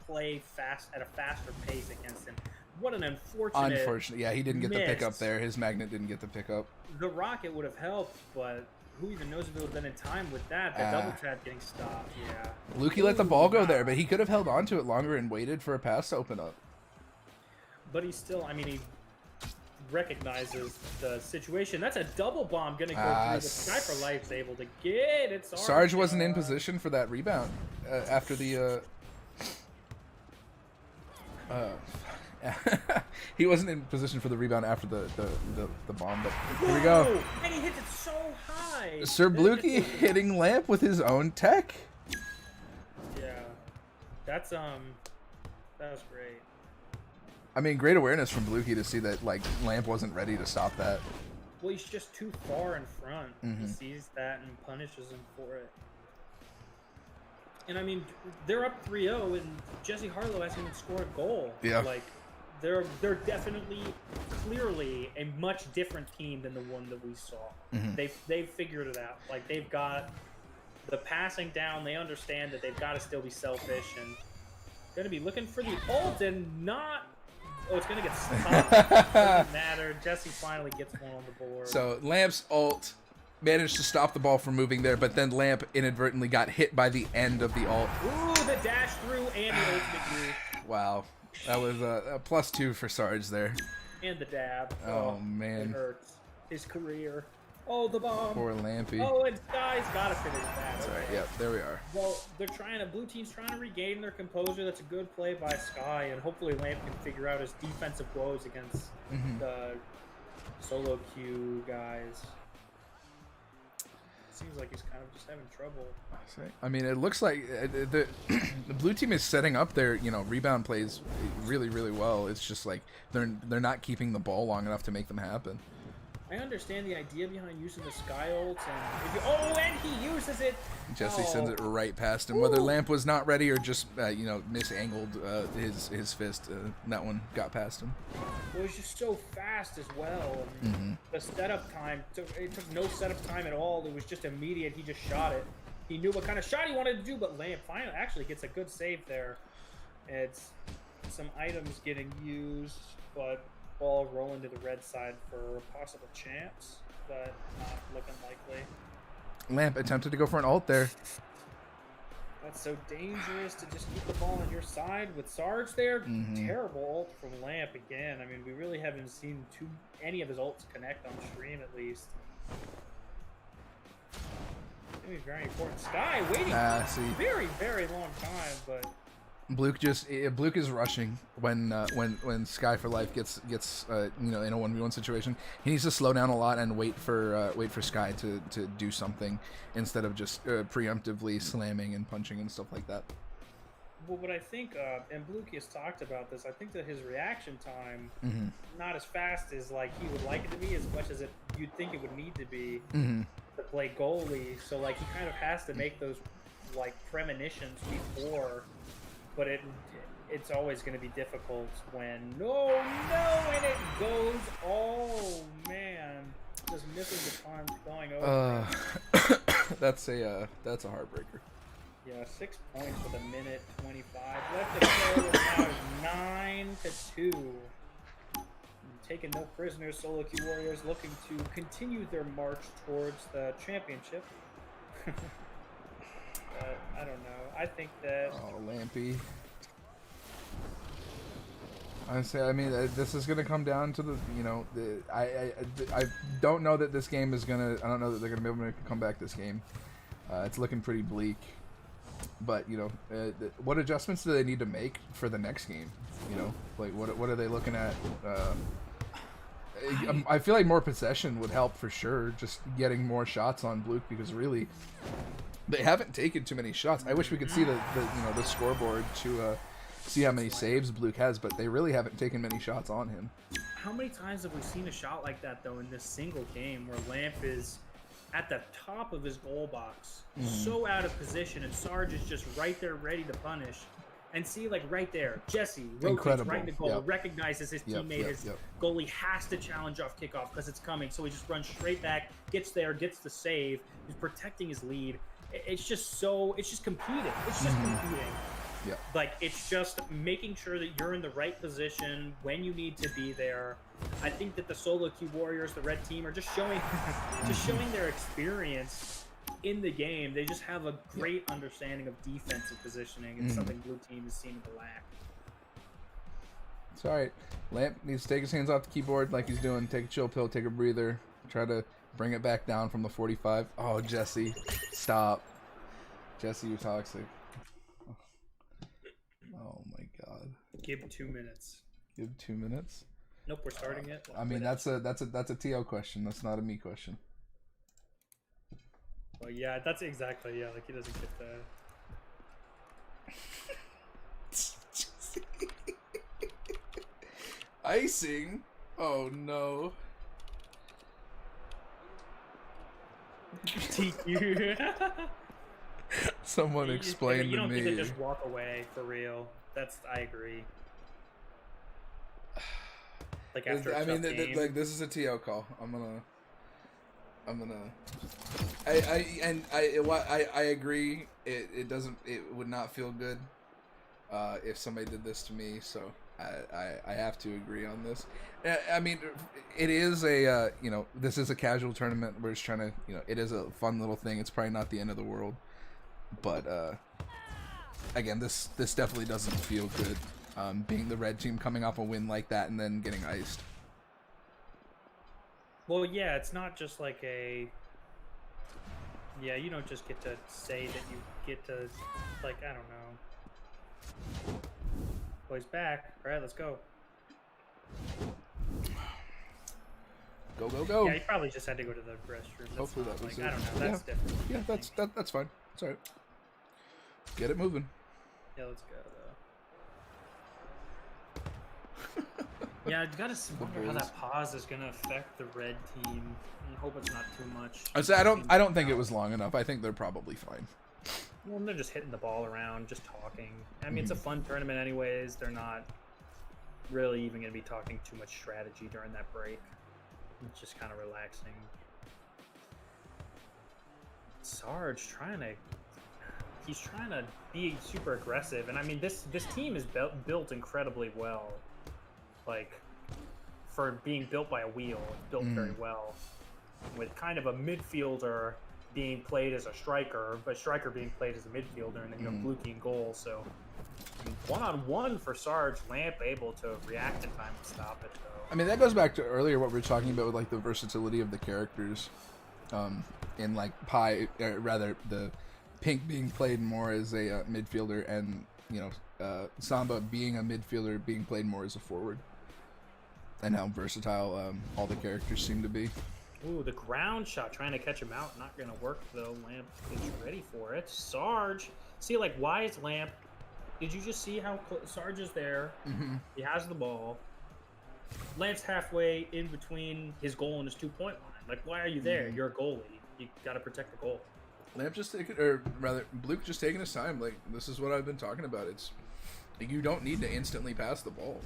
play fast at a faster pace against him. What an unfortunate... Unfortunately, yeah, he didn't get the pickup there. His magnet didn't get the pickup. The rocket would have helped, but... Who even knows if it would have been in time with that? The double trap getting stopped, yeah. Lukey let the ball go there, but he could have held on to it longer and waited for a pass to open up. But he still, I mean, he recognizes the situation. That's a double bomb going to go through. The Sky for Life's able to get it. Sarge wasn't in position for that rebound after the... he wasn't in position for the rebound after the bomb, but here we go. And he hits it so high. Sir Blukey hitting Lamp with his own tech. Yeah, that was great. I mean, great awareness from Blukey to see that like Lamp wasn't ready to stop that. Well, he's just too far in front. He sees that and punishes him for it. And I mean, they're up 3-0, and Jesse Harlow hasn't even scored a goal. Yeah. Like, they're definitely, clearly a much different team than the one that we saw. They've figured it out. Like, they've got the passing down. They understand that they've got to still be selfish and going to be looking for the ult and not. Oh, it's going to get stopped. Doesn't matter. Jesse finally gets one on the board. So Lamp's ult managed to stop the ball from moving there, but then Lamp inadvertently got hit by the end of the ult. Ooh, the dash through and the ultimate move. Wow. That was a +2 for Sarge there. And the dab. Oh, man. It hurts. His career. Oh, the bomb. Poor Lampy. Oh, and Sky's got to finish that. That's right. Yep, there we are. Well, blue team's trying to regain their composure. That's a good play by Sky, and hopefully Lamp can figure out his defensive woes against the solo queue guys. Seems like he's kind of just having trouble. I mean, it looks like the blue team is setting up their rebound plays really, really well. It's just like they're not keeping the ball long enough to make them happen. I understand the idea behind using the Sky ult, and and he uses it. Jesse sends it right past him. Whether Lamp was not ready or just misangled his fist, that one got past him. Well, he's just so fast as well. The setup time it took no setup time at all. It was just immediate. He just shot it. He knew what kind of shot he wanted to do, but Lamp finally actually gets a good save there. It's some items getting used, but ball rolling to the red side for a possible chance, but not looking likely. Lamp attempted to go for an ult there. That's so dangerous to just keep the ball on your side with Sarge there. Terrible ult from Lamp again. I mean, we really haven't seen any of his ults connect on stream, at least. It's going to be very important. Sky waiting for a very, very long time, but... Bluke is rushing when Sky for Life gets in a 1v1 situation. He needs to slow down a lot and wait for Sky to do something instead of just preemptively slamming and punching and stuff like that. Well, but I think, and Bluke has talked about this, I think that his reaction time not as fast as like he would like it to be, as much as you'd think it would need to be to play goalie. So like he kind of has to make those like premonitions before. But it's always going to be difficult when and it goes. Oh man, just misses the punch going over. That's a heartbreaker. Yeah, 6 points with 1:25 left to go. Now 9-2. Taking no prisoners, Solo Queue Warriors looking to continue their march towards the championship. I don't know. I think that... Oh, Lampy. I mean, this is going to come down to I don't know that this game is going to... I don't know that they're going to be able to come back this game. It's looking pretty bleak. But, what adjustments do they need to make for the next game? Like, what are they looking at? I feel like more possession would help for sure. Just getting more shots on Bluke, because really... They haven't taken too many shots. I wish we could see the scoreboard to see how many saves Bluke has, but they really haven't taken many shots on him. How many times have we seen a shot like that, though, in this single game where Lamp is at the top of his goal box, so out of position, and Sarge is just right there ready to punish? And see, like, right there, Jesse rotates right into goal, recognizes his teammate, his goalie has to challenge off kickoff because it's coming, so he just runs straight back, gets there, gets the save, he's protecting his lead. It's just competing. It's just competing. Yeah. Like, it's just making sure that you're in the right position when you need to be there. I think that the Solo Queue Warriors, the red team, are just showing their experience in the game. They just have a great understanding of defensive positioning. It's something Blue team is seeming to lack. It's alright. Lamp needs to take his hands off the keyboard like he's doing. Take a chill pill, take a breather. Try to bring it back down from the 45. Oh, Jesse. Stop. Jesse, you're toxic. Oh my god. Give 2 minutes. Give 2 minutes? Nope, we're starting it. I mean, that's a TL question. That's not a me question. Well, yeah, that's exactly, like he doesn't get the... Icing? Oh no. TQ. Someone explain to me. You don't get to just walk away, for real. I agree. Like after a tough game. Like this is a TL call. I agree. It would not feel good if somebody did this to me. So I have to agree on this. I mean, it is a this is a casual tournament. We're just trying to it is a fun little thing. It's probably not the end of the world, but again, this definitely doesn't feel good. Being the red team coming off a win like that and then getting iced. Well, yeah, it's not just like a... Yeah, you don't just get to say that you get to, like, I don't know. Boys back. All right, let's go. Go, go, go. Yeah, he probably just had to go to the restroom. That's Hopefully that was like, it. I don't know. That's different. Yeah, that's fine. It's all right. Get it moving. Yeah, let's go, though. Yeah, I gotta wonder how that pause is gonna affect the red team. I hope it's not too much. I don't think it was long enough. I think they're probably fine. Well, they're just hitting the ball around, just talking. I mean, it's a fun tournament anyways. They're not really even gonna be talking too much strategy during that break. It's just kind of relaxing. Sarge he's trying to be super aggressive, and I mean this team is built incredibly well. Like, for being built by a wheel, it's built very well. With kind of a midfielder being played as a striker, but striker being played as a midfielder, and then you have Blukey in goal. So one-on-one for Sarge, Lamp able to react in time to stop it, though. I mean, that goes back to earlier what we were talking about with like the versatility of the characters, in like rather the Pink being played more as a midfielder, and Samba being a midfielder being played more as a forward, and how versatile all the characters seem to be. Ooh, the ground shot, trying to catch him out, not gonna work though. Lamp is ready for it. Sarge, see, like, why is Lamp? Did you just see how Sarge is there? He has the ball. Lamp's halfway in between his goal and his 2-point line. Like, why are you there? You're a goalie. You gotta protect the goal. Lamp just taking, or rather, Bluke just taking his time. Like, this is what I've been talking about. It's like, you don't need to instantly pass the ball.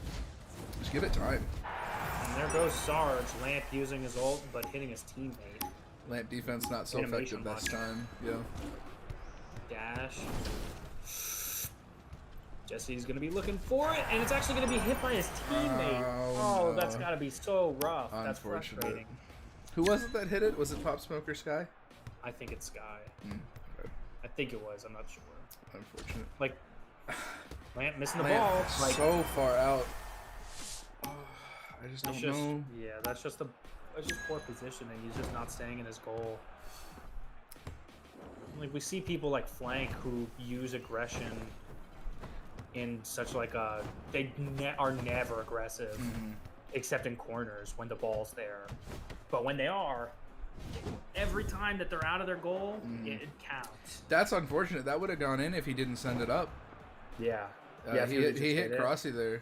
Just give it time. And there goes Sarge. Lamp using his ult, but hitting his teammate. Lamp defense not so effective this time. Yeah. Dash. Jesse's going to be looking for it, and it's actually going to be hit by his teammate. Oh, no. That's got to be so rough. That's frustrating. Who was it that hit it? Was it Pop Smoke or Sky? I think it's Sky. Okay. I think it was. I'm not sure. Unfortunate. Like, Lamp missing the ball. Like, so far out. I just don't know. Yeah, that's just poor positioning. He's just not staying in his goal. Like, we see people like Flank who use aggression in such like they are never aggressive, except in corners when the ball's there. But when they are, every time that they're out of their goal, it counts. That's unfortunate. That would have gone in if he didn't send it up. Yeah. He hit Crossy there.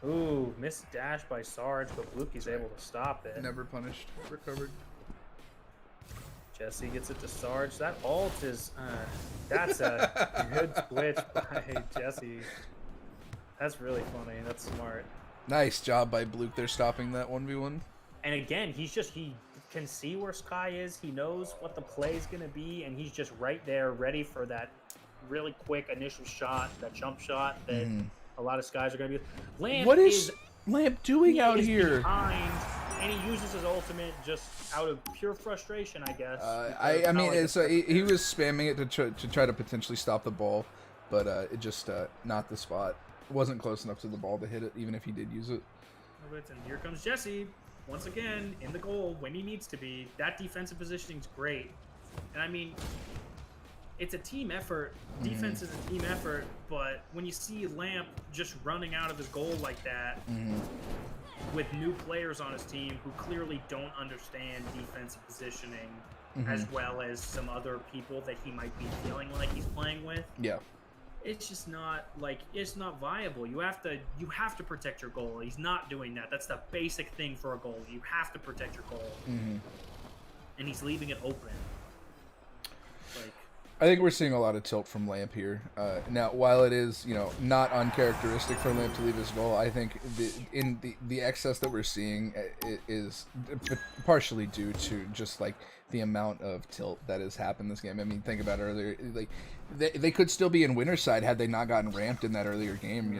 Ooh, missed dash by Sarge, but Blukey's able to stop it. Never punished. Recovered. Jesse gets it to Sarge. That ult is, that's a good switch by Jesse. That's really funny. That's smart. Nice job by Bluke there stopping that 1v1. And again, he can see where Sky is. He knows what the play is going to be, and he's just right there ready for that really quick initial shot, that jump shot that a lot of Skies are going to be. What is Lamp doing out here? Behind, and he uses his ultimate just out of pure frustration, I guess. I mean, he was spamming it to try to potentially stop the ball, but it just not the spot. It wasn't close enough to the ball to hit it, even if he did use it. And here comes Jesse, once again, in the goal when he needs to be. That defensive positioning is great. And I mean, it's a team effort. Defense is a team effort, but when you see Lamp just running out of his goal like that, with new players on his team who clearly don't understand defensive positioning as well as some other people that he might be feeling like he's playing with. Yeah. It's just not it's not viable. You have to protect your goal. He's not doing that. That's the basic thing for a goal. You have to protect your goal. And he's leaving it open. Like, I think we're seeing a lot of tilt from Lamp here. Now, while it is, not uncharacteristic for Lamp to leave his goal, I think the excess that we're seeing is partially due to just like the amount of tilt that has happened this game. I mean, think about earlier, like they could still be in winner's side had they not gotten ramped in that earlier game,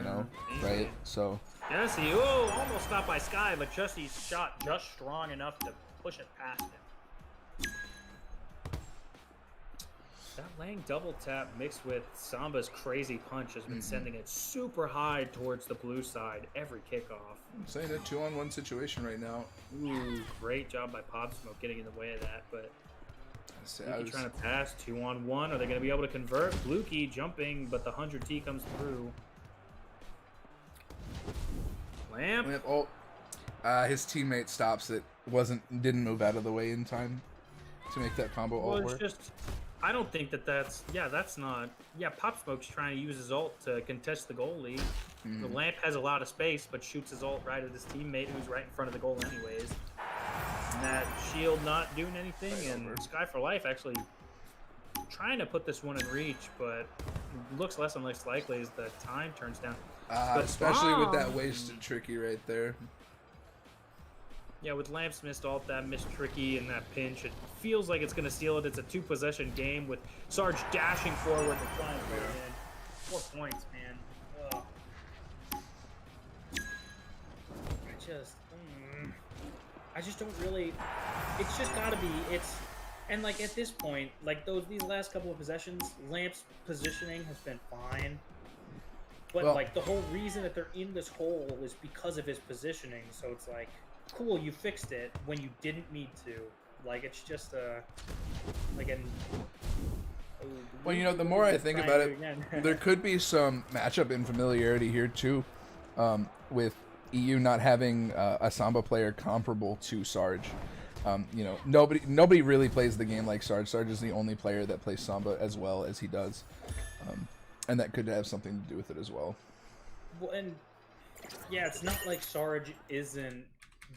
right? So Jesse, almost stopped by Sky, but Jesse's shot just strong enough to push it past him. That Lang double tap mixed with Samba's crazy punch has been sending it super high towards the blue side every kickoff. I'm saying a 2-on-1 situation right now. Ooh, great job by Pop Smoke getting in the way of that, but Blukey trying to pass 2-on-1. Are they going to be able to convert? Blukey jumping, but the 100T comes through. Lamp. His teammate stops it. Didn't move out of the way in time to make that combo ult work. I don't think that's not. Yeah, Pop Smoke's trying to use his ult to contest the goalie. The Lamp has a lot of space, but shoots his ult right at his teammate who's right in front of the goal anyways. And that shield not doing anything, and Sky for Life actually trying to put this one in reach, but looks less and less likely as the time turns down. Especially with that wasted tricky right there. Yeah, with Lamp's missed ult, that missed tricky, and that pinch, it feels like it's going to seal it. It's a 2-possession game with Sarge dashing forward and trying to put it in. 4 points, man. Ugh. I just don't really. It's just got to be. And like at this point, like these last couple of possessions, Lamp's positioning has been fine. But Well, like the whole reason that they're in this hole is because of his positioning. So it's like, cool, you fixed it when you didn't need to. Like it's just like an. well, you know, the more I think about it, there could be some matchup infamiliarity here too, with EU not having a Samba player comparable to Sarge. You know, nobody really plays the game like Sarge. Sarge is the only player that plays Samba as well as he does, and that could have something to do with it as well. Well, and yeah, it's not like Sarge isn't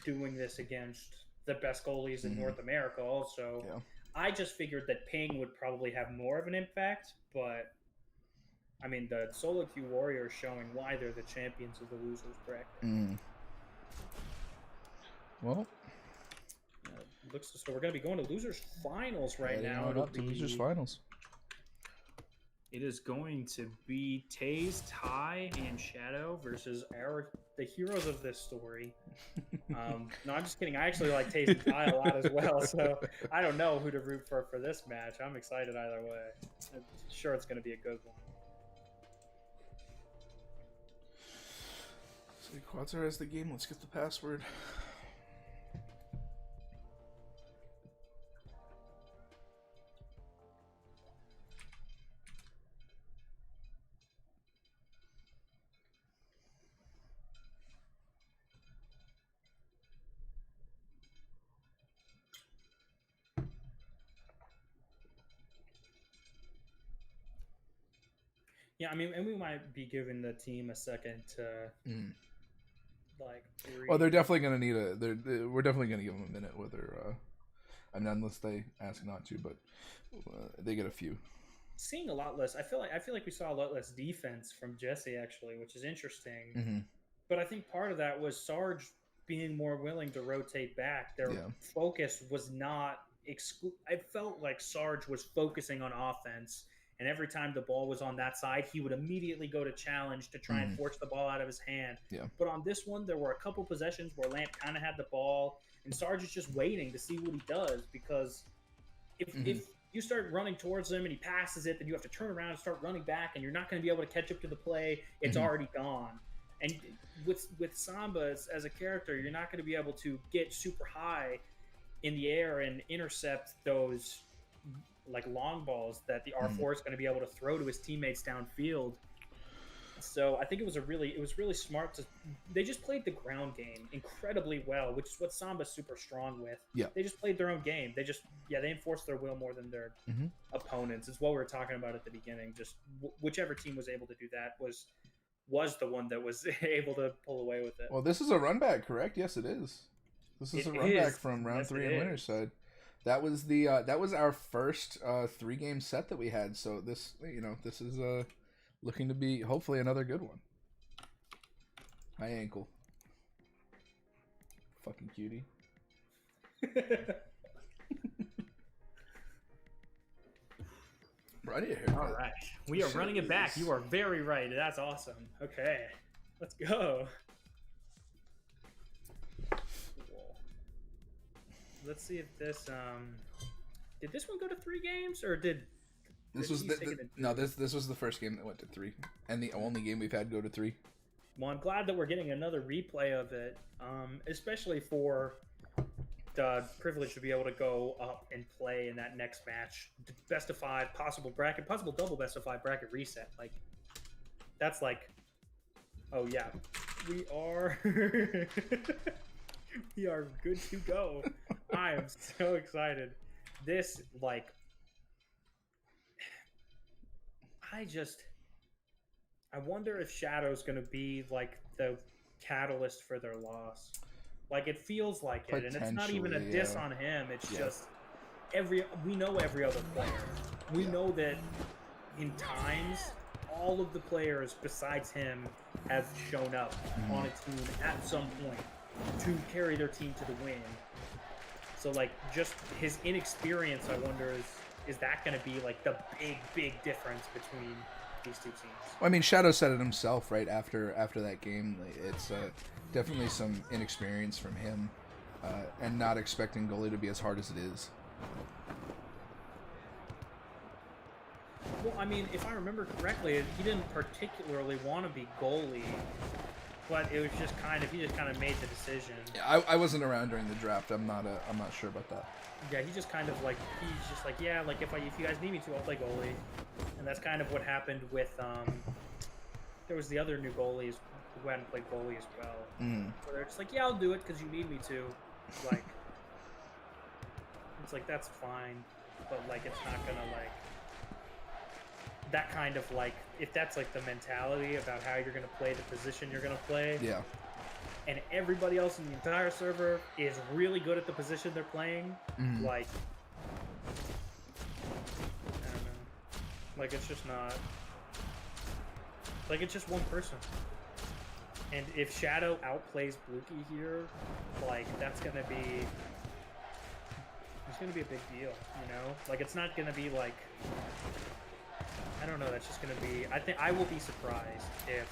doing this against the best goalies in North America. Also, Yeah. I just figured that Ping would probably have more of an impact, but I mean, the solo queue Warriors showing why they're the champions of the losers bracket. Well, looks so we're going to be going to losers finals right now. It'll be losers finals. It is going to be Taze, Ty, and Shadow versus the heroes of this story. No, I'm just kidding. I actually like Taze and Ty a lot as well, so I don't know who to root for this match. I'm excited either way. I'm sure it's going to be a good one. So Quadzar has the game. Let's get the password. Yeah, I mean, and we might be giving the team a second to like. Well, they're definitely gonna need we're definitely gonna give them a minute. Whether, I mean, unless they ask not to, but they get a few. Seeing a lot less. I feel like we saw a lot less defense from Jesse actually, which is interesting. But I think part of that was Sarge being more willing to rotate back. Their focus was not I felt like Sarge was focusing on offense. And every time the ball was on that side, he would immediately go to challenge to try and force the ball out of his hand. Yeah. But on this one, there were a couple possessions where Lamp kind of had the ball, and Sarge is just waiting to see what he does. Because if you start running towards him and he passes it, then you have to turn around and start running back, and you're not going to be able to catch up to the play. It's already gone. And with Samba as a character, you're not going to be able to get super high in the air and intercept those like long balls that the R4 is going to be able to throw to his teammates downfield. So I think it was really smart they just played the ground game incredibly well, which is what Samba's super strong with. Yeah. They just played their own game. They enforced their will more than their opponents. It's what we were talking about at the beginning. Just whichever team was able to do that was the one that was able to pull away with it. Well, this is a run back, correct? Yes, it is. This is a run back from round 3 on winner's side. That was our first 3-game set that we had. So this is looking to be hopefully another good one. My ankle. Fucking cutie. Bro, I need a haircut. All right. We are running it back. You are very right. That's awesome. Okay. Let's go. Let's see if this did this one go to 3 games or did this was this was the first game that went to 3 and the only game we've had go to 3. Well, I'm glad that we're getting another replay of it, especially for the privilege to be able to go up and play in that next match, best of 5, possible double best of 5 bracket reset. Like that's like, oh yeah, we are we are good to go. I am so excited. This, like, I wonder if Shadow's going to be, like, the catalyst for their loss. Like, it feels like it, and it's not even a diss on him. It's just we know every other player. We know that in times, all of the players besides him have shown up on a team at some point to carry their team to the win. So, like, just his inexperience, I wonder, is that going to be, like, the big difference between these two teams? Well, I mean, Shadow said it himself right after that game. It's definitely some inexperience from him. and not expecting goalie to be as hard as it is. Well, I mean, if I remember correctly, he didn't particularly want to be goalie, but it was just he just kind of made the decision. Yeah, I wasn't around during the draft. I'm not sure about that. Yeah, he just kind of like, he's just like, yeah, like if you guys need me to, I'll play goalie. And that's kind of what happened with, there was the other new goalies who hadn't played goalie as well. Mm. So they're just like, yeah, I'll do it because you need me to. Like, it's like, that's fine, but like, it's not gonna like, that kind of like, if that's like the mentality about how you're gonna play the position you're gonna play. Yeah. And everybody else in the entire server is really good at the position they're playing. Mm. Like, I don't know. Like, it's just not. Like, it's just one person. And if Shadow outplays Blukey here, like, that's gonna be. It's gonna be a big deal, you know? Like, it's not gonna be like. I don't know, that's just gonna be. I think I will be surprised if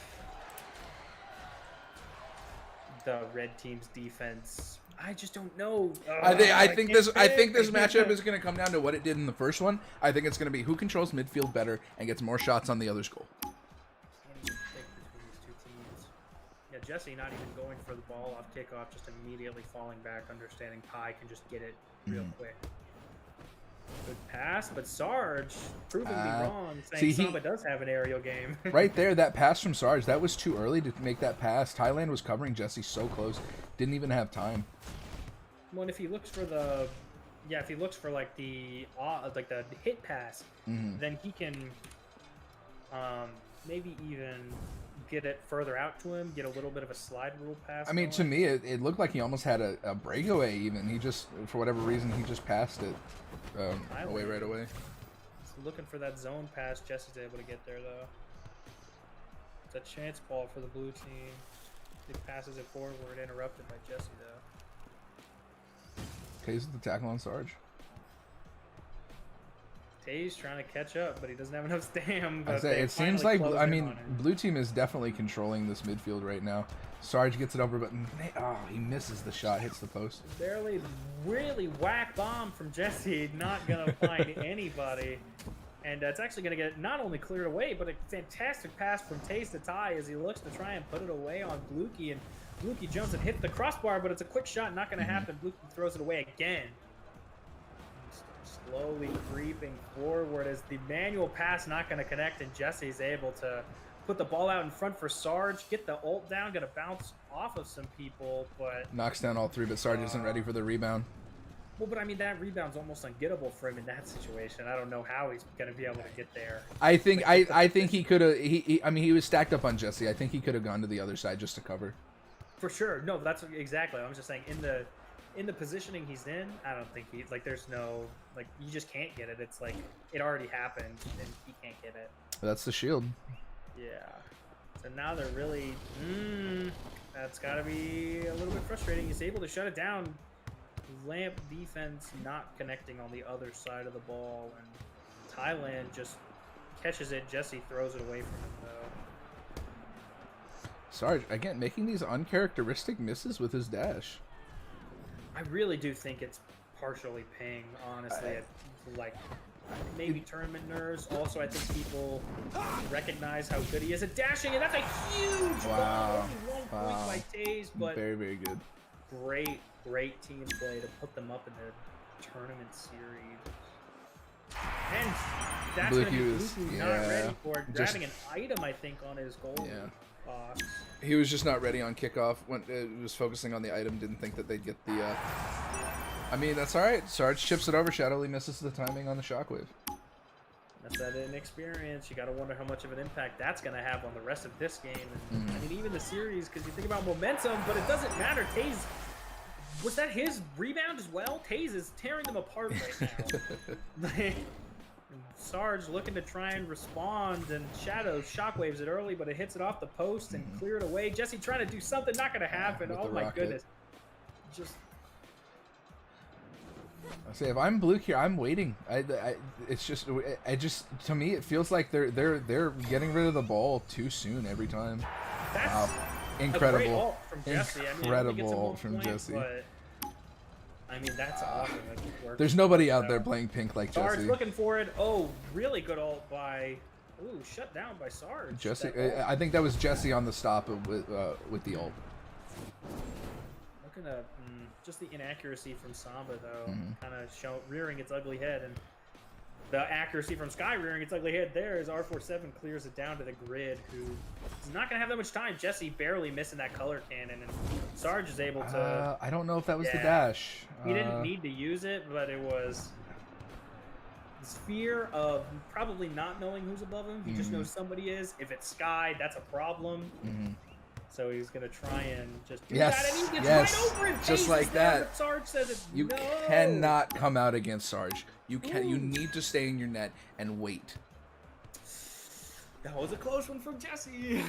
the red team's defense. I just don't know. I think this matchup is going to come down to what it did in the first one. I think it's going to be who controls midfield better and gets more shots on the other's goal. Can't even pick between these two teams. Yeah, Jesse not even going for the ball off kickoff, just immediately falling back, understanding Pi can just get it real quick. Good pass, but Sarge proving me wrong, saying Samba does have an aerial game. Right there, that pass from Sarge, that was too early to make that pass. Thailand was covering Jesse so close, didn't even have time. Well, if he looks for the, if he looks for like the hit pass, then he can maybe even get it further out to him, get a little bit of a slide rule pass. I mean, going. to me, it looked like he almost had a breakaway even. He just, for whatever reason, he just passed it away right away. Looking for that zone pass. Jesse's able to get there, though. It's a chance ball for the blue team. He passes it forward, interrupted by Jesse, though. Taze with the tackle on Sarge. Taze trying to catch up, but he doesn't have enough stam. But it seems like, I mean, blue team is definitely controlling this midfield right now. Sarge gets it over, but he misses the shot, hits the post. Barely, really whack bomb from Jesse, not going to find anybody. And it's actually going to get not only cleared away, but a fantastic pass from Taze to Ty as he looks to try and put it away on Blukey. And Blukey jumps and hits the crossbar, but it's a quick shot, not going to happen. Blukey throws it away again. Slowly creeping forward as the manual pass not going to connect, and Jesse's able to put the ball out in front for Sarge, get the ult down, going to bounce off of some people, but knocks down all three, but Sarge isn't ready for the rebound. Well, but I mean, that rebound's almost ungettable for him in that situation. I don't know how he's going to be able to get there. I think he could have. I mean, he was stacked up on Jesse. I think he could have gone to the other side just to cover. For sure. No, that's exactly. I'm just saying in the positioning he's in, I don't think there's no, you just can't get it. It's like, it already happened, and he can't get it. That's the shield. Yeah. So now they're really, that's got to be a little bit frustrating. He's able to shut it down. Lamp defense not connecting on the other side of the ball, and Thailand just catches it. Jesse throws it away from him, though. Sarge, again, making these uncharacteristic misses with his dash. I really do think it's partially ping, honestly. Maybe tournament nerves. Also, I think people recognize how good he is at dashing, and that's a huge ball. Only 1 point by Taze, but very, very good. Great team play to put them up in the tournament series. And that's going to be Blukey not ready for it. Grabbing an item, I think, on his goal box. He was just not ready on kickoff. When it was focusing on the item, didn't think that they'd get the. I mean, that's all right. Sarge chips it over. Shadowly misses the timing on the shockwave. That's that inexperience. You got to wonder how much of an impact that's going to have on the rest of this game. And, I mean, even the series, because you think about momentum, but it doesn't matter. Taze, was that his rebound as well? Taze is tearing them apart right now. Sarge looking to try and respond, and Shadow shockwaves it early, but it hits it off the post and clear it away. Jesse trying to do something, not going to happen. Oh my goodness. Just. I say, if I'm Blue here, I'm waiting. It's just, to me, it feels like they're getting rid of the ball too soon every time. That's wow. Incredible. A great ult from Jesse. Incredible ult from Jesse. But I mean, that's awesome. That worked. There's nobody out there playing pink like Sarge Jesse. looking for it. Oh, really good ult by... Ooh, shut down by Sarge. Jesse, I think that was Jesse on the stop with the ult. Looking at just the inaccuracy from Samba, though. Kind of rearing its ugly head. And the accuracy from Sky rearing its ugly head there as R47 clears it down to the grid, who is not going to have that much time. Jesse barely missing that color cannon, and Sarge is able to... I don't know if that was the dash. He didn't need to use it, but it was this fear of probably not knowing who's above him. He just knows somebody is. If it's Sky, that's a problem. So he's going to try and just do that, and he gets right over it. Just like that. But Sarge says it's You cannot come out against Sarge. You need to stay in your net and wait. That was a close one from Jesse.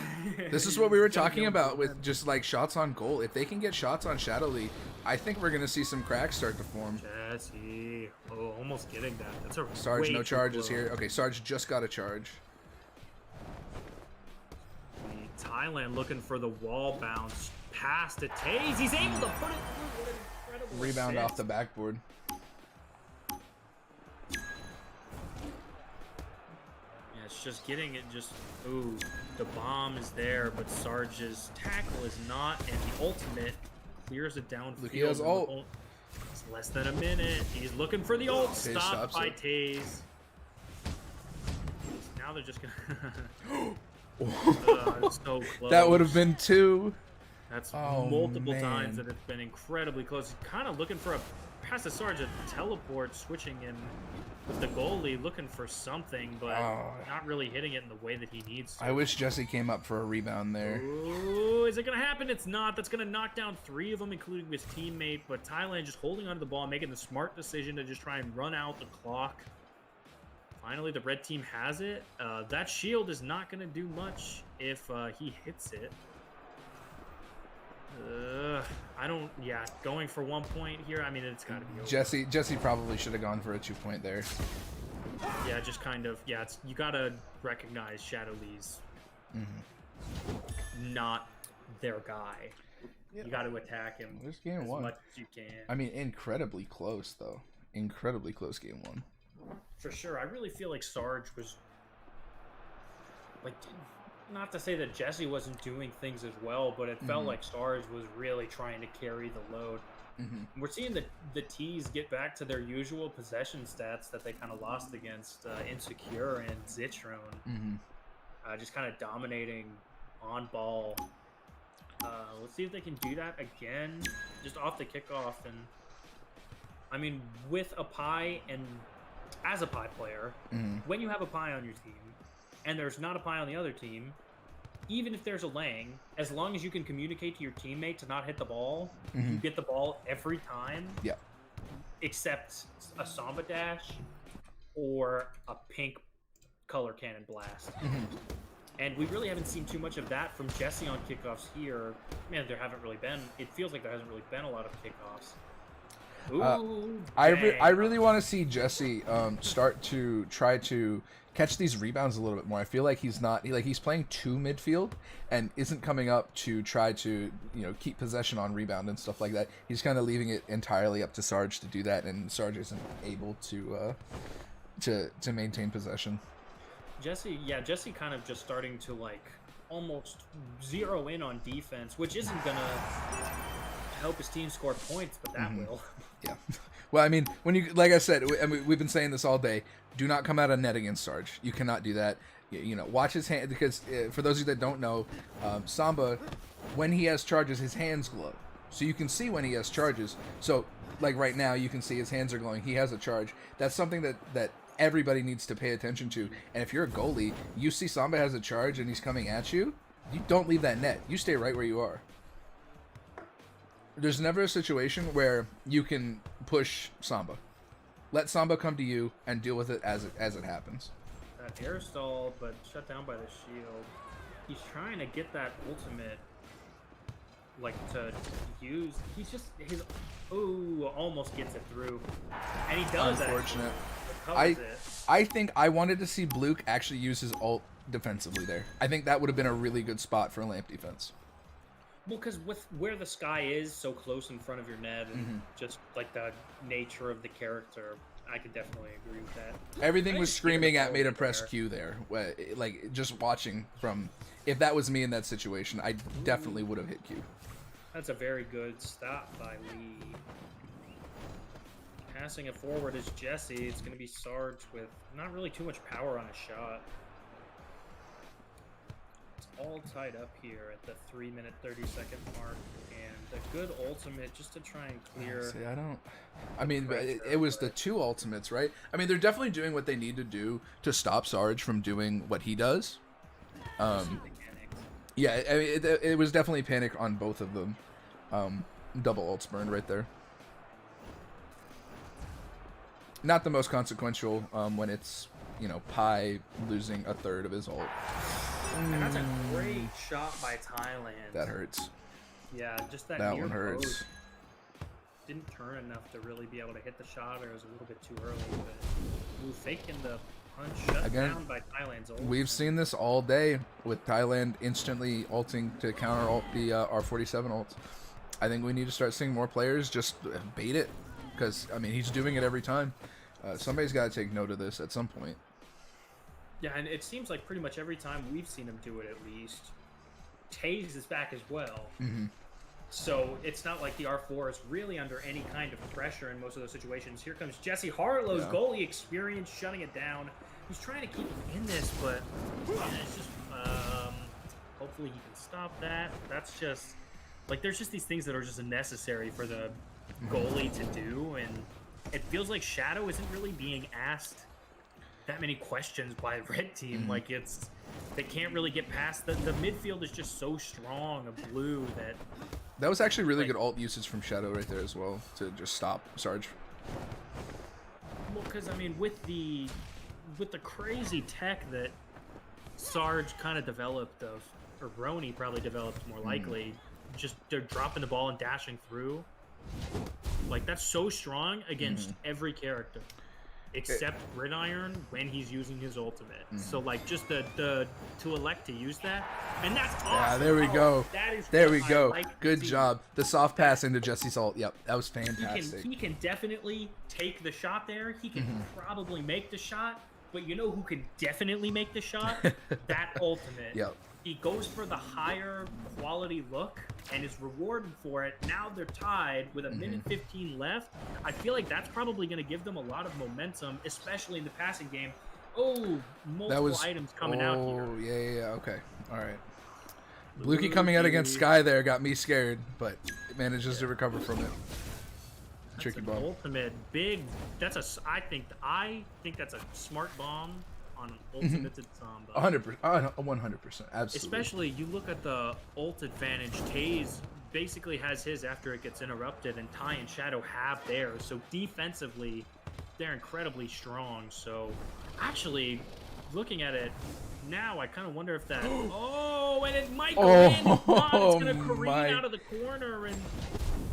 This is what we were talking about with just like shots on goal. If they can get shots on Shadowly, I think we're going to see some cracks start to form. Jesse. Oh, almost getting that. That's a Sarge, no charges here. Okay, Sarge just got a charge. Thailand looking for the wall bounce past to Taze. He's able to put it through. What an incredible Rebound assist. off the backboard. Yeah, it's just getting it just... Ooh, the bomb is there, but Sarge's tackle is not, and the ultimate clears it downfield. Look, he has ult. It's less than a minute. He's looking for the ult. Stopped by Taze. Now they're just gonna... so close. That would have been 2. That's multiple times that it's been incredibly close. Kind of looking for a past the Sarge, a teleport, switching in with the goalie, looking for something, but not really hitting it in the way that he needs to. I wish Jesse came up for a rebound there. Ooh, is it going to happen? It's not. That's going to knock down 3 of them, including his teammate, but Thailand just holding onto the ball, making the smart decision to just try and run out the clock. Finally, the red team has it. That shield is not going to do much if he hits it. I don't... Yeah, going for 1 point here, I mean, it's got to be over. Jesse probably should have gone for a 2-point there. Yeah, just kind of... Yeah, you got to recognize Shadowly's not their guy. Yeah. You got to attack him This game as one. much as you can. I mean, incredibly close, though. Incredibly close game 1. For sure. I really feel like Sarge was... Like, not to say that Jesse wasn't doing things as well, but it felt like Sarge was really trying to carry the load. We're seeing the T's get back to their usual possession stats that they kind of lost against Insecure and Zitrone. Just kind of dominating on ball. Let's see if they can do that again, just off the kickoff. And I mean, with a Pi and as a Pi player, when you have a Pi on your team and there's not a Pi on the other team, even if there's a Lang, as long as you can communicate to your teammate to not hit the ball, you get the ball every time. Yeah. Except a Samba dash or a pink color cannon blast. And we really haven't seen too much of that from Jesse on kickoffs here. Man, there haven't really been. It feels like there hasn't really been a lot of kickoffs. Ooh, I really want to see Jesse start to try to catch these rebounds a little bit more. I feel like he's playing 2 midfield and isn't coming up to try to keep possession on rebound and stuff like that. He's kind of leaving it entirely up to Sarge to do that, and Sarge isn't able to maintain possession. Jesse kind of just starting to like almost zero in on defense, which isn't gonna help his team score points, but that will. Yeah. Well, I mean, like I said, we've been saying this all day. Do not come out of net against Sarge. You cannot do that. Watch his hand, because for those of you that don't know, Samba, when he has charges, his hands glow. So you can see when he has charges. So, like right now, you can see his hands are glowing. He has a charge. That's something that everybody needs to pay attention to. And if you're a goalie, you see Samba has a charge and he's coming at you, you don't leave that net. You stay right where you are. There's never a situation where you can push Samba. Let Samba come to you and deal with it as it happens. That air stall, but shut down by the shield. He's trying to get that ultimate, like, to use. He's just almost gets it through, and he does. Unfortunate. It. I think I wanted to see Bluke actually use his ult defensively there. I think that would have been a really good spot for a lamp defense. Well, because with where the sky is so close in front of your net, and just like the nature of the character, I could definitely agree with that. Everything I was just give it a screaming at me to vote press there. Q there. Like, just watching from... If that was me in that situation, I definitely would have hit Q. That's a very good stop by Lee. Passing it forward is Jesse. It's going to be Sarge with not really too much power on a shot. It's all tied up here at the 3-minute 30-second mark, and a good ultimate just to try and clear. See, I don't... I mean, it was the two ultimates, right? I mean, they're definitely doing what they need to do to stop Sarge from doing what he does. Yeah, I mean, it was definitely panic on both of them. Double ults burned right there. Not the most consequential when it's, you know, Pi losing a third of his ult. And that's a great shot by Thailand. That hurts. Yeah, just that That near one hurts. post didn't turn enough to really be able to hit the shot, or it was a little bit too early. But Blue faking the punch shut Again, down by Thailand's ult. We've seen this all day with Thailand instantly ulting to counter ult the R47 ult. I think we need to start seeing more players just bait it, because I mean he's doing it every time. Somebody's got to take note of this at some point. Yeah, and it seems like pretty much every time we've seen him do it, at least, Taze is back as well. So it's not like the R4 is really under any kind of pressure in most of those situations. Here comes Jesse Harlow's goalie experience shutting it down. He's trying to keep him in this, but it's just hopefully he can stop that. That's just like there's just these things that are just necessary for the goalie to do, and it feels like Shadow isn't really being asked that many questions by the red team. Like they can't really get past the midfield is just so strong of Blue that was actually really good ult usage from Shadow right there as well to just stop Sarge. Well, because I mean with the crazy tech that Sarge kind of developed or Roni probably developed more likely, just they're dropping the ball and dashing through. Like that's so strong against every character. Except Gridiron when he's using his ultimate. So like just to elect to use that, and that's awesome. Yeah, there we go. That is there we go. like Good job. The soft pass into Jesse's ult. Yep, that was fantastic. He can definitely take the shot there. He can probably make the shot, but you know who can definitely make the shot? That ultimate. Yep. He goes for the higher quality look and is rewarded for it. Now they're tied with a minute 15 left. I feel like that's probably going to give them a lot of momentum, especially in the passing game. Oh, multiple items coming out here. Oh, yeah, okay. All right. Bluky coming out against Sky there got me scared, but it manages to recover from it. Tricky bomb. Ultimate big. I think that's a smart bomb on ultimate Samba. 100%. 100%. Absolutely. Especially you look at the ult advantage. Taze basically has his after it gets interrupted, and Ty and Shadow have theirs. So defensively, they're incredibly strong. So actually, looking at it now, I kind of wonder if that. Oh, and it might go in. It's going to careen out of the corner, and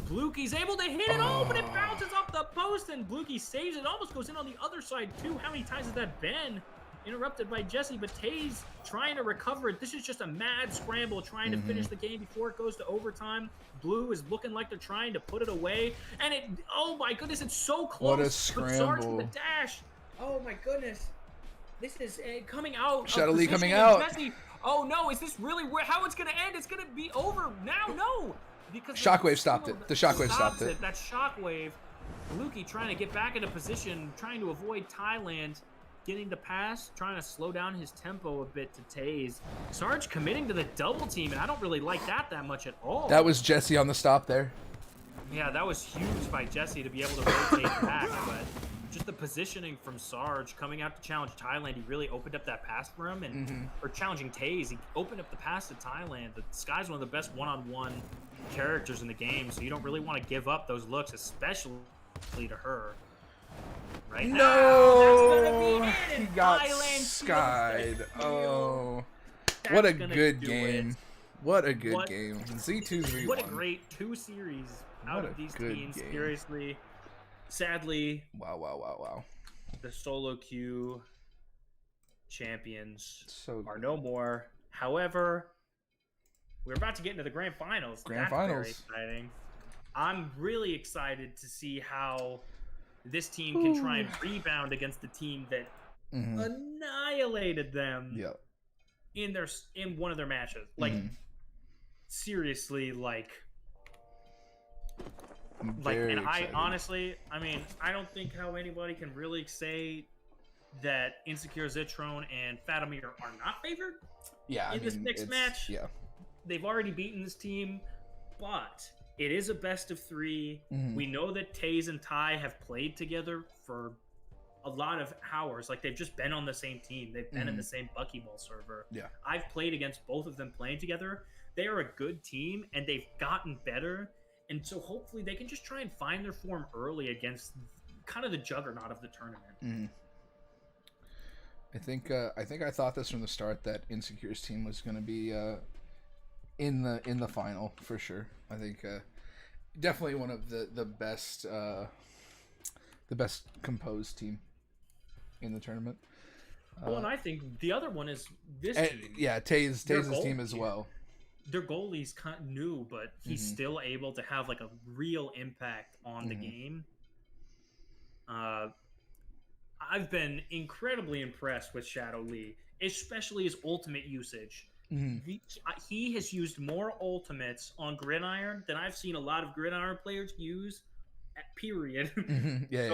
Bluky's able to hit it. Oh, but it bounces off the post, and Bluky saves it. Almost goes in on the other side too. How many times has that been? Interrupted by Jesse, but Taze trying to recover it. This is just a mad scramble trying to finish the game before it goes to overtime. Blue is looking like they're trying to put it away, and it, oh my goodness, it's so close. What a scramble. Sarge with the dash. Oh my goodness. This is coming out. Shadow Lee coming out. Jesse. Oh no, is this really how it's going to end? It's going to be over now. No. Because Shockwave stopped it. The Shockwave stopped it. That Shockwave. Bluky trying to get back into position, trying to avoid Thailand. Getting the pass, trying to slow down his tempo a bit to Taze. Sarge committing to the double team, and I don't really like that much at all. That was Jesse on the stop there. Yeah, that was huge by Jesse to be able to rotate back, but just the positioning from Sarge coming out to challenge Thailand, he really opened up that pass for him, and or challenging Taze, he opened up the pass to Thailand. The Sky's one of the best one-on-one characters in the game, so you don't really want to give up those looks, especially to her. Right no, now, he got skied. Oh, what a good game. What a good game. Z2's V1. What a great 2 series out of these teams. Game. Seriously. Sadly. Wow. The solo queue champions so are no more. However, we're about to get into the grand finals. Grand That's finals. very exciting. I'm really excited to see how this team can try and rebound against the team that annihilated them in one of their matches. Like seriously, like and I honestly, I mean, I don't think how anybody can really say that Insecure Zitrone and Fatimir are not favored. Yeah, in this next match. Yeah, they've already beaten this team, but it is a best of 3. We know that Taze and Ty have played together for a lot of hours. Like, they've just been on the same team. They've been in the same Buckyball server. Yeah. I've played against both of them playing together. They are a good team, and they've gotten better. And so hopefully they can just try and find their form early against kind of the juggernaut of the tournament. I think I thought this from the start that Insecure's team was going to be in the final for sure. I think definitely one of the best composed team in the tournament. Well, and I think the other one is this team. Yeah, Taze's team as well. Their goalie's kind of new, but he's still able to have like a real impact on the game. I've been incredibly impressed with Shadow Lee, especially his ultimate usage. He has used more ultimates on Gridiron than I've seen a lot of Gridiron players use. Period.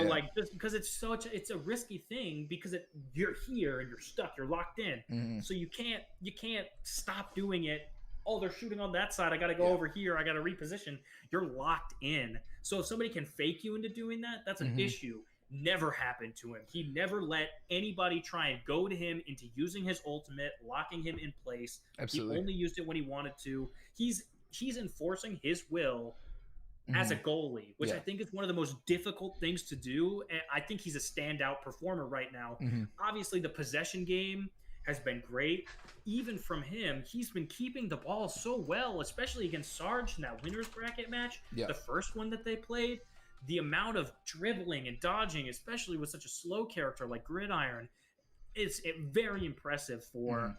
Like, just because it's a risky thing because you're here and you're stuck, you're locked in, so you can't stop doing it. Oh, they're shooting on that side. I got to go over here. I got to reposition. You're locked in. So if somebody can fake you into doing that, that's an issue. Never happened to him. He never let anybody try and go to him into using his ultimate, locking him in place. Absolutely. He only used it when he wanted to. He's enforcing his will as a goalie, which I think is one of the most difficult things to do. And I think he's a standout performer right now. Obviously, the possession game has been great. Even from him, he's been keeping the ball so well, especially against Sarge in that winner's bracket match, the first one that they played. The amount of dribbling and dodging, especially with such a slow character like Gridiron, is very impressive for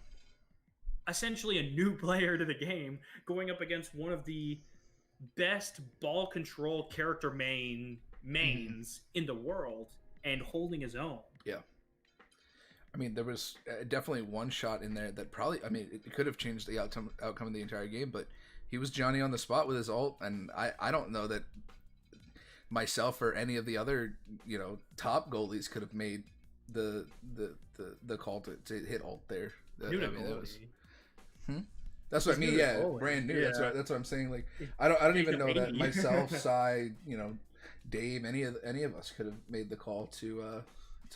essentially a new player to the game going up against one of the best ball control character mains in the world and holding his own. Yeah. I mean, there was definitely one shot in there that probably, I mean, it could have changed the outcome of the entire game, but he was Johnny on the spot with his ult, and I don't know that myself or any of the other, top goalies could have made the call to hit ult there. That's what I mean. Yeah, brand new. Yeah. That's what I'm saying. Like, I don't even know that myself, Sai, Dave, any of us could have made the call to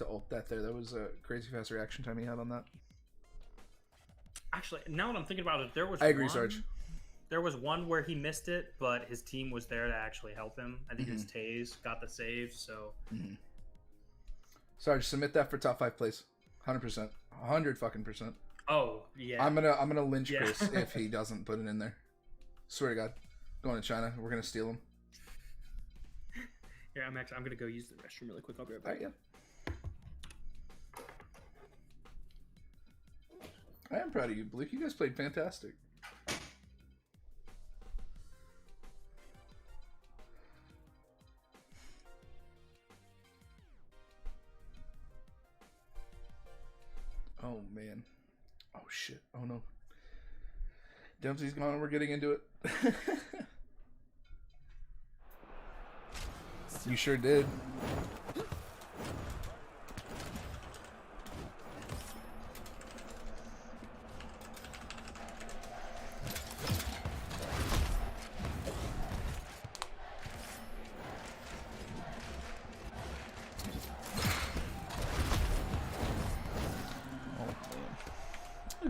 ult that there. That was a crazy fast reaction time he had on that. Actually, now that I'm thinking about it, I agree, Sarge. There was one where he missed it, but his team was there to actually help him. I think his Taze got the save, so. Sarge, submit that for top 5 plays. 100%. 100%. Oh, yeah. I'm gonna lynch Chris if he doesn't put it in there. Swear to God. Going to China. We're gonna steal him. Yeah, I'm gonna go use the restroom really quick. I'll be right back. All right, yeah. I am proud of you, Blake. You guys played fantastic. Oh, man. Oh, shit. Oh, no. Dempsey's gone and we're getting into it. You sure did.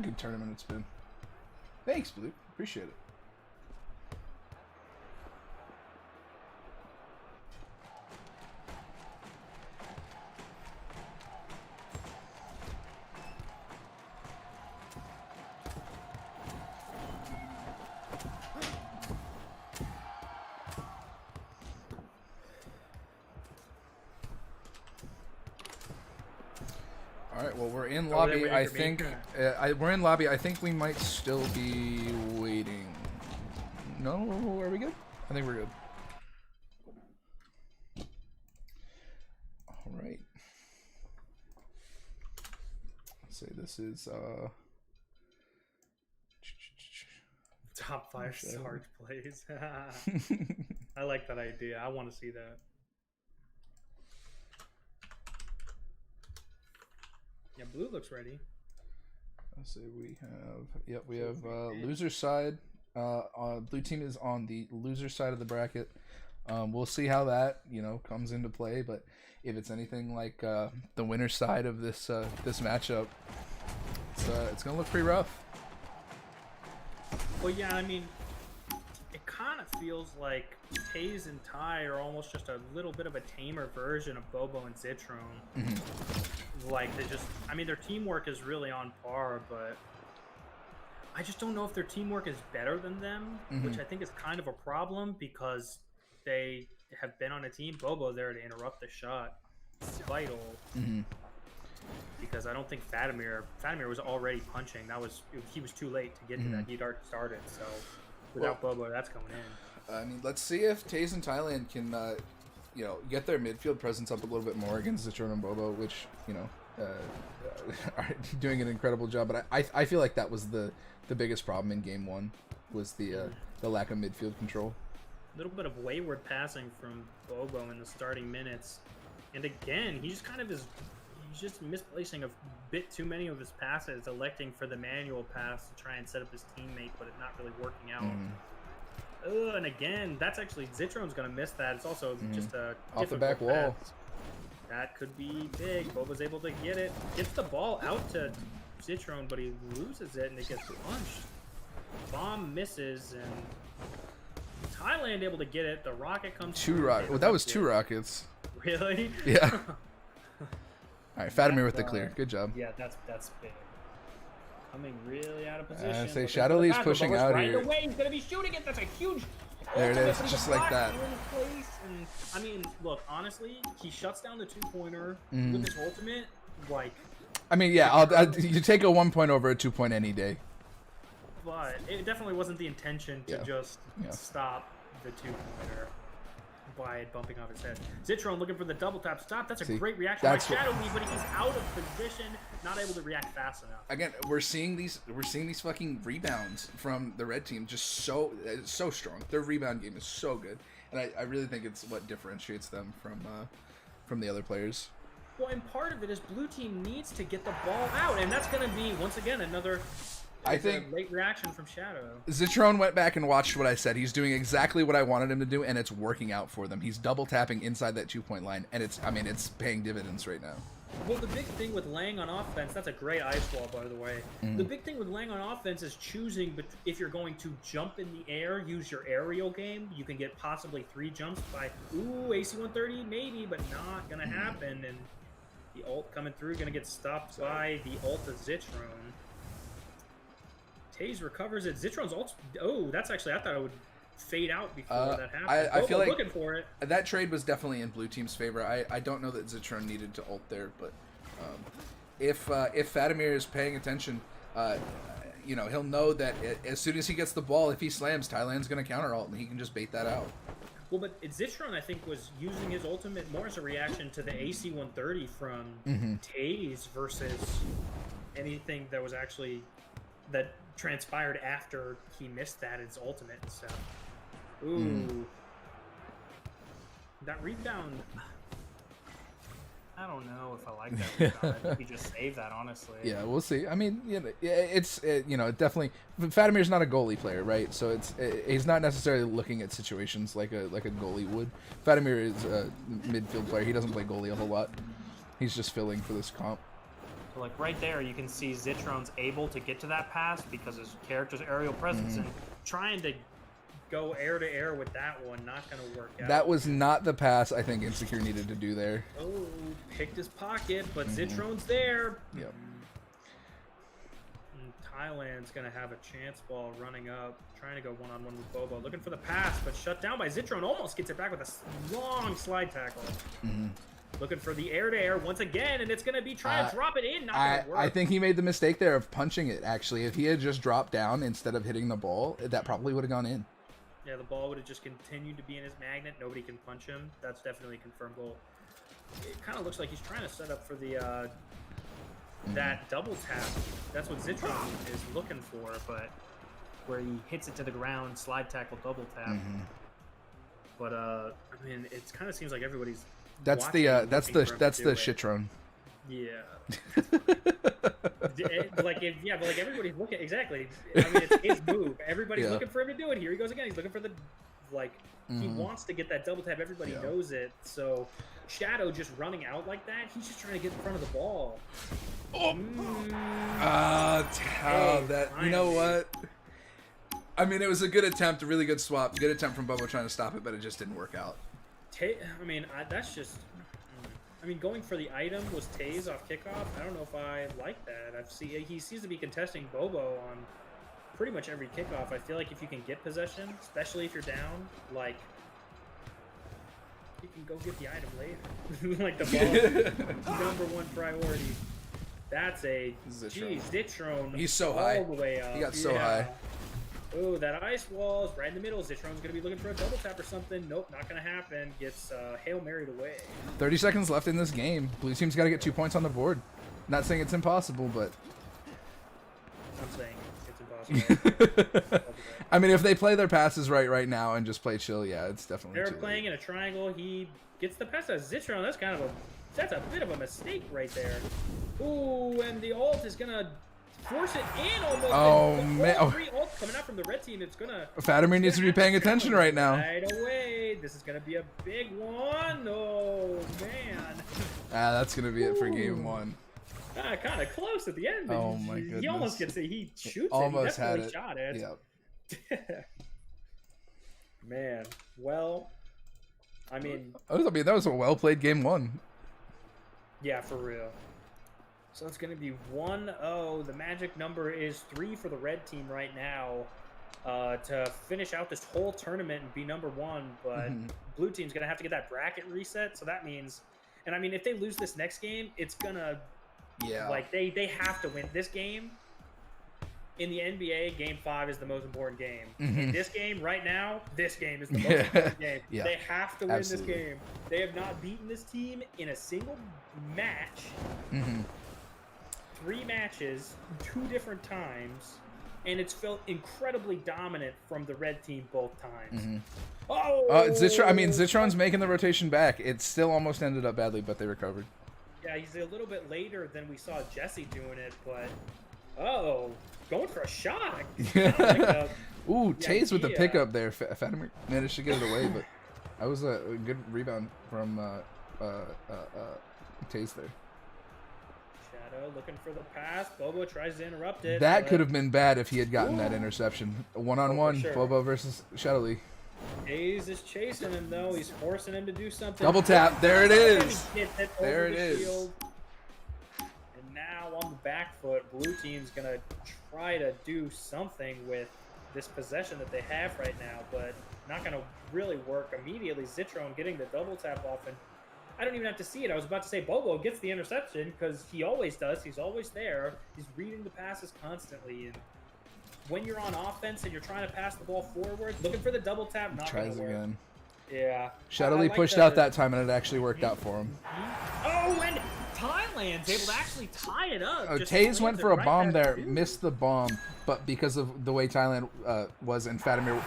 Good tournament it's been. Thanks, Blue. Appreciate it. Alright, well, we're in lobby. I think we're in lobby. I think we might still be waiting. No, are we good? I think we're good. All right. Let's say this is top 5 Sarge plays. I like that idea. I want to see that. Yeah, blue looks ready. Let's say we have. Yep, we have loser side. Blue team is on the loser side of the bracket. We'll see how that comes into play, but if it's anything like the winner side of this this matchup, it's gonna look pretty rough. Well, yeah, I mean, it kind of feels like Taze and Ty are almost just a little bit of a tamer version of Bobo and Zitrone. Like, their teamwork is really on par, but I just don't know if their teamwork is better than them, which I think is kind of a problem because they have been on a team. Bobo there to interrupt the shot. It's vital. Because I don't think Fatimir was already punching. He was too late to get to that. He'd already started, so without Bobo, that's going in. I mean, let's see if Taze and Thailand can, get their midfield presence up a little bit more against Zitrone and Bobo, which, are doing an incredible job. But I feel like that was the biggest problem in Game 1 was the lack of midfield control. A little bit of wayward passing from Bobo in the starting minutes. And again, he's just misplacing a bit too many of his passes, electing for the manual pass to try and set up his teammate, but it not really working out. And again, that's actually Zitrone's going to miss that. It's also just a off the back wall. Pass. That could be big. Bobo's able to get it. Gets the ball out to Zitrone, but he loses it and it gets punched. Bomb misses and Thailand able to get it. The rocket comes. Well, that was 2 rockets. Really? Yeah. All right, Fatimir with the clear. Good job. Yeah, that's big. Coming really out of position. Say Shadow Lee's pushing out here. Away. He's gonna be shooting it. That's a huge. There it is, just like that. And, I mean, look, honestly, he shuts down the 2-pointer with his ultimate. Like. I mean, yeah, you take a 1-point over a 2-point any day. But it definitely wasn't the intention to just stop the 2-pointer by bumping off his head. Zitrone looking for the double tap stop. That's a great reaction by Shadow Lee, but he's out of position, not able to react fast enough. Again, we're seeing these fucking rebounds from the red team just so strong. Their rebound game is so good, and I really think it's what differentiates them from the other players. Well, and part of it is blue team needs to get the ball out, and that's going to be once again another. I think late reaction from Shadow. Zitrone went back and watched what I said. He's doing exactly what I wanted him to do, and it's working out for them. He's double tapping inside that 2-point line, and it's paying dividends right now. Well, the big thing with laying on offense, that's a great ice wall, by the way. The big thing with laying on offense is choosing, but if you're going to jump in the air, use your aerial game. You can get possibly 3 jumps by, AC 130, maybe, but not going to happen. And the ult coming through, going to get stopped by the ult of Zitrone. Taze recovers it. Zitrone's ult. Oh, that's actually, I thought it would fade out before that happened. I feel like looking for it. That trade was definitely in blue team's favor. I don't know that Zitrone needed to ult there, but if Fatimir is paying attention, he'll know that as soon as he gets the ball, if he slams, Thailand's going to counter ult, and he can just bait that out. Well, but Zitrone, I think, was using his ultimate more as a reaction to the AC 130 from Taze versus anything that was actually that transpired after he missed that his ultimate and stuff. Ooh. That rebound, I don't know if I like that rebound. I think he just saved that, honestly. Yeah, we'll see. I mean, definitely Fatimir's not a goalie player, right? So he's not necessarily looking at situations like a goalie would. Fatimir is a midfield player. He doesn't play goalie a whole lot. He's just filling for this comp. So like right there, you can see Zitrone's able to get to that pass because his character's aerial presence and trying to go air to air with that one, not going to work out. That was not the pass I think Insecure needed to do there. Oh, picked his pocket, but Zitrone's there. Yep. And Thailand's going to have a chance ball running up, trying to go one-on-one with Bobo, looking for the pass, but shut down by Zitrone. Almost gets it back with a long slide tackle. Looking for the air-to-air once again, and it's going to be trying to drop it in. Not going to work. I think he made the mistake there of punching it, actually. If he had just dropped down instead of hitting the ball, that probably would have gone in. Yeah, the ball would have just continued to be in his magnet. Nobody can punch him. That's definitely a confirmed goal. It kind of looks like he's trying to set up for the that double tap. That's what Zitron is looking for, but where he hits it to the ground, slide tackle, double tap. But I mean, it kind of seems like everybody's. That's the Shitron. Yeah. Like everybody's looking exactly. I mean, it's his move. Everybody's looking for him to do it. Here he goes again. He's looking for the he wants to get that double tap. Everybody knows it. So Shadow just running out like that. He's just trying to get in front of the ball. Oh, you know what? I mean, it was a good attempt, a really good swap, good attempt from Bobo trying to stop it, but it just didn't work out. I mean, that's just. I mean, going for the item was Taze off kickoff. I don't know if I like that. He seems to be contesting Bobo on pretty much every kickoff. I feel like if you can get possession, especially if you're down, like you can go get the item later. Like the ball, number one priority. That's a Zitron. He's so high. All the way up. He got so high. Oh, that ice wall is right in the middle. Zitron's going to be looking for a double tap or something. Nope, not going to happen. Gets Hail Married away. 30 seconds left in this game. Blue team's got to get 2 points on the board. Not saying it's impossible, but... I'm saying it's impossible. I mean, if they play their passes right now and just play chill, yeah, it's definitely They're playing in a triangle. He gets the pass as Zitron. That's a bit of a mistake right there. Ooh, and the ult is going to... force it in almost. Oh, man. All three ults coming out from the red team. It's going to... Fatimir needs to be paying attention right now. Right away. This is going to be a big one. Oh, man. That's going to be it for game one. Kind of close at the end. Oh, my goodness. He almost gets it. He shoots almost it. He definitely shot it. Yep. Man. Well, I mean, that was a well-played game one. Yeah, for real. So it's going to be 1-0. The magic number is 3 for the red team right now to finish out this whole tournament and be number 1. But blue team's going to have to get that bracket reset. So that means, and I mean, if they lose this next game, it's going to, like, they have to win this game. In the NBA, Game 5 is the most important game. In this game, right now, this game is the most important game. Yeah. They have to win this game. They have not beaten this team in a single match. 3 matches, 2 different times, and it's felt incredibly dominant from the red team both times. Zitron's making the rotation back. It still almost ended up badly, but they recovered. Yeah, he's a little bit later than we saw Jesse doing it, but going for a shot. Taze with the pickup there. Fatimir managed to get it away, but that was a good rebound from Taze there. Looking for the pass. Bobo tries to interrupt it. That could have been bad if he had gotten that interception. One-on-one, sure. Bobo versus Shadow Lee. Hayes is chasing him, though. He's forcing him to do something. Double tap. There it is. There it is. And now on the back foot, blue team's going to try to do something with this possession that they have right now, but not going to really work immediately. Zitron getting the double tap off, and I don't even have to see it. I was about to say Bobo gets the interception because he always does. He's always there. He's reading the passes constantly. And when you're on offense and you're trying to pass the ball forward, looking for the double tap, not going to work. Again. Yeah. Shadow Lee pushed out that time, and it actually worked out for him. Oh, and Thailand's able to actually tie it up. Taze went for a bomb there, missed the bomb, but because of the way Thailand was and Fatimir...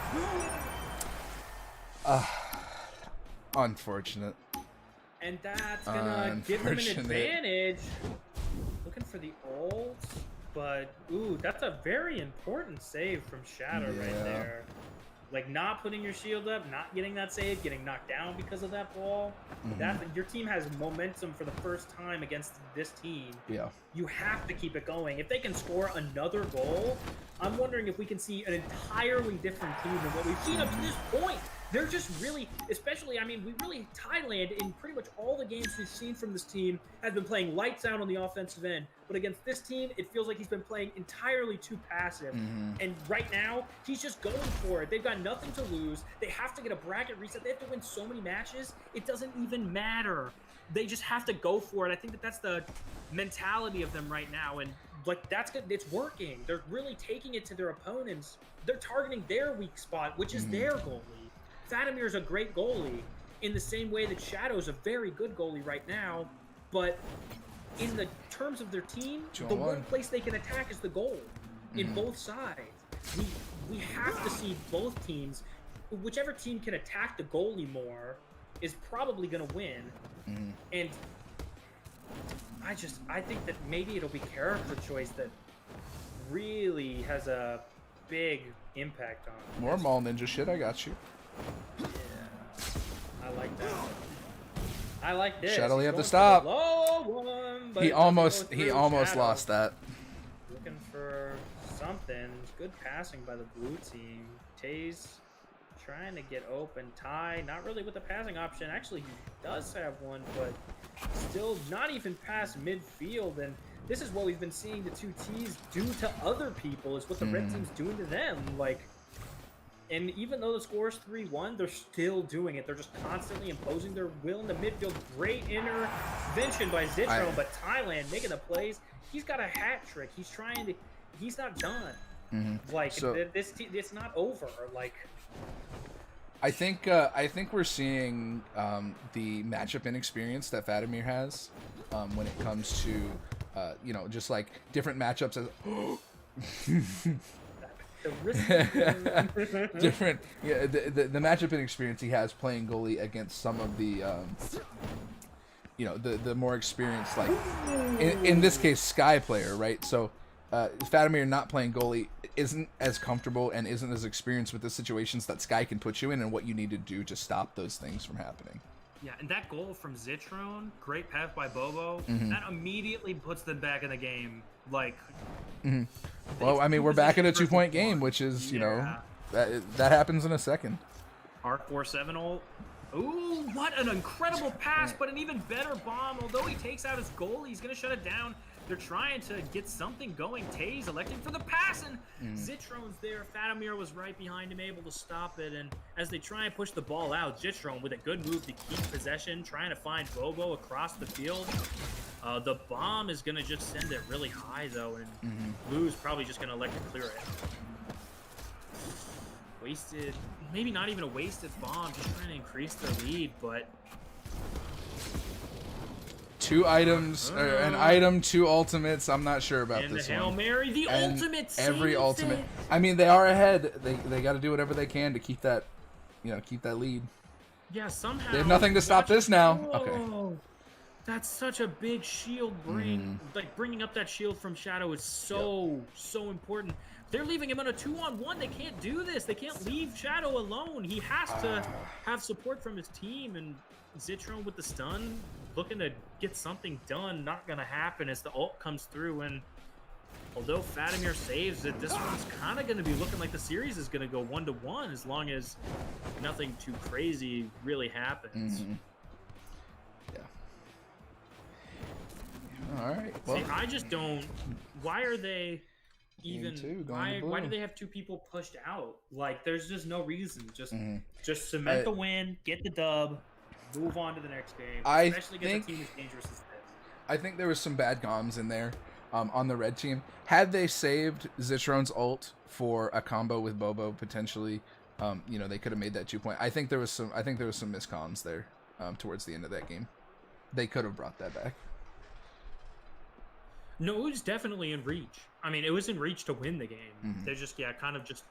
unfortunate. And that's going to give them an advantage. Looking for the ult, but, that's a very important save from Shadow right there. Like, not putting your shield up, not getting that save, getting knocked down because of that ball. Your team has momentum for the first time against this team. Yeah. You have to keep it going. If they can score another goal, I'm wondering if we can see an entirely different team than what we've seen up to this point. they're just really, especially, I mean, Thailand, in pretty much all the games we've seen from this team, has been playing lights out on the offensive end. But against this team, it feels like he's been playing entirely too passive. And right now, he's just going for it. They've got nothing to lose. They have to get a bracket reset. They have to win so many matches. It doesn't even matter. They just have to go for it. I think that's the mentality of them right now. And like, that's good. It's working. They're really taking it to their opponents. They're targeting their weak spot, which is their goalie. Fatamir's a great goalie in the same way that Shadow's a very good goalie right now, but in the terms of their team, the one place they can attack is the goal in both sides. We have to see both teams, whichever team can attack the goalie more is probably going to win. And I think that maybe it'll be character choice that really has a big impact on more Mall Ninja shit. I got you. Yeah, I like that. I like this. Shadow, you have to stop. One, he almost lost that. Looking for something. Good passing by the blue team. Taze trying to get open. Ty, not really with the passing option. Actually, he does have one, but still not even past midfield. And this is what we've been seeing the two T's do to other people, is what the red team's doing to them. Like, and even though the score is 3-1, they're still doing it. They're just constantly imposing their will in the midfield. Great intervention by Zitrone, but Thailand making the plays. He's got a hat trick. He's trying to. He's not done. Like, so, it's not over. Like, I think we're seeing the matchup inexperience that Fatamir has when it comes to you know, just like different matchups as different, yeah, the matchup inexperience he has playing goalie against some of the you know, the more experienced, like in this case Sky player, right? So Fatamir not playing goalie isn't as comfortable and isn't as experienced with the situations that Sky can put you in and what you need to do to stop those things from happening. Yeah, and that goal from Zitrone, great pass by Bobo, that immediately puts them back in the game. Like, well, I mean, we're back in a 2-point game, which is, you know, that happens in a second. R47 ult. Ooh, what an incredible pass, but an even better bomb. Although he takes out his goal, he's going to shut it down. They're trying to get something going. Taze electing for the pass, and Zitrone's there. Fatamir was right behind him, able to stop it. And as they try and push the ball out, Zitrone with a good move to keep possession, trying to find Bobo across the field. The bomb is going to just send it really high, though, and Blue's probably just going to elect to clear it. Wasted, maybe not even a wasted bomb, just trying to increase their lead, but... 2 items, an item, 2 ultimates. I'm not sure about and this the Hail one. Mary, the and ultimate. Every ultimate. It. I mean, they are ahead. They got to do whatever they can to keep that, you know, keep that lead. Yeah, somehow. They have nothing to stop this now. Whoa. Okay. That's such a big shield like bringing up that shield from Shadow is so important. They're leaving him on a 2-on-1. They can't do this. They can't leave Shadow alone. He has to have support from his team, and Zitrone with the stun, looking to get something done. Not gonna happen as the ult comes through, and although Fatamir saves it, this one's kind of gonna be looking like the series is gonna go 1-1 as long as nothing too crazy really happens. Yeah. All right. Well, see, I just don't. Why are they even? Why do they have 2 people pushed out? Like, there's just no reason. Just cement the win, get the dub. Move on to the next game, especially against a team as dangerous as this. I think there was some bad comms in there on the red team. Had they saved Zitrone's ult for a combo with Bobo, potentially, you know, they could have made that 2-point. I think there was some miscomms there towards the end of that game. They could have brought that back. No, it was definitely in reach. I mean, it was in reach to win the game. They're just, kind of just...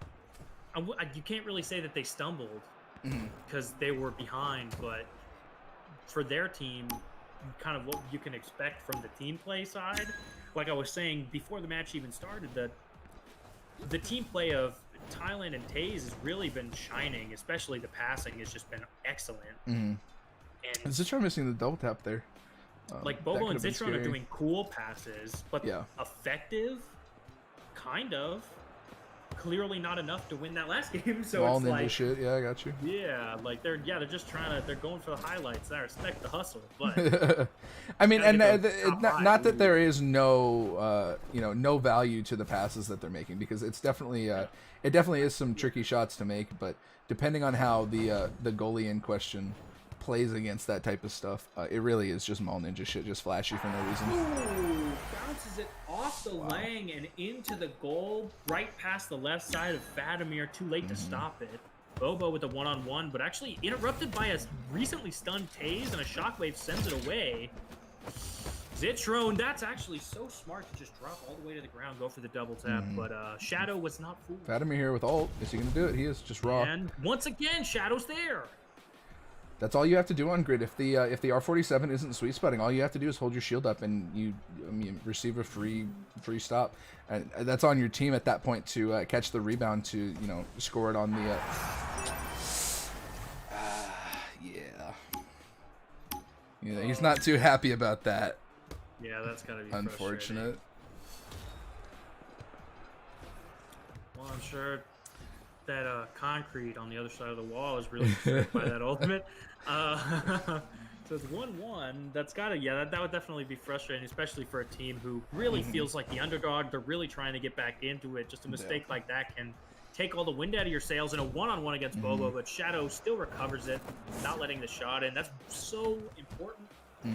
you can't really say that they stumbled because they were behind, but for their team, kind of what you can expect from the team play side, like I was saying before the match even started, that the team play of Thailand and Taze has really been shining, especially the passing has just been excellent. And Zitrone missing the double tap there. Like Bobo and Zitrone are doing cool passes, but effective, kind of. clearly not enough to win that last game. So All it's ninja like, shit. Yeah, I got you. yeah, like they're just trying to, they're going for the highlights. I respect the hustle, but I mean, and not that Ooh. there is no no value to the passes that they're making, because it's definitely it definitely is some tricky shots to make, but depending on how the goalie in question plays against that type of stuff, it really is just mall ninja shit, just flashy for no reason. Ooh, bounces it off the Lang and into the goal, right past the left side of Fatimir. Too late to stop it. Bobo with a one-on-one, but actually interrupted by a recently stunned Taze, and a shockwave sends it away. Zitrone, that's actually so smart to just drop all the way to the ground, go for the double tap, but Shadow was not fooled. Fatimir here with ult. Is he going to do it? He is just raw. And once again, Shadow's there. That's all you have to do on grid. If the R47 isn't sweet spotting, all you have to do is hold your shield up, and you receive a free stop, and that's on your team at that point to catch the rebound to score it on the. Yeah, he's not too happy about that. Yeah, that's gotta be unfortunate. Well, I'm sure that concrete on the other side of the wall is really disturbed by that ultimate. So it's 1-1. That's gotta, that would definitely be frustrating, especially for a team who really feels like the underdog. They're really trying to get back into it. Just a mistake like that can take all the wind out of your sails in a one-on-one against Bobo, but Shadow still recovers it, not letting the shot in. That's so important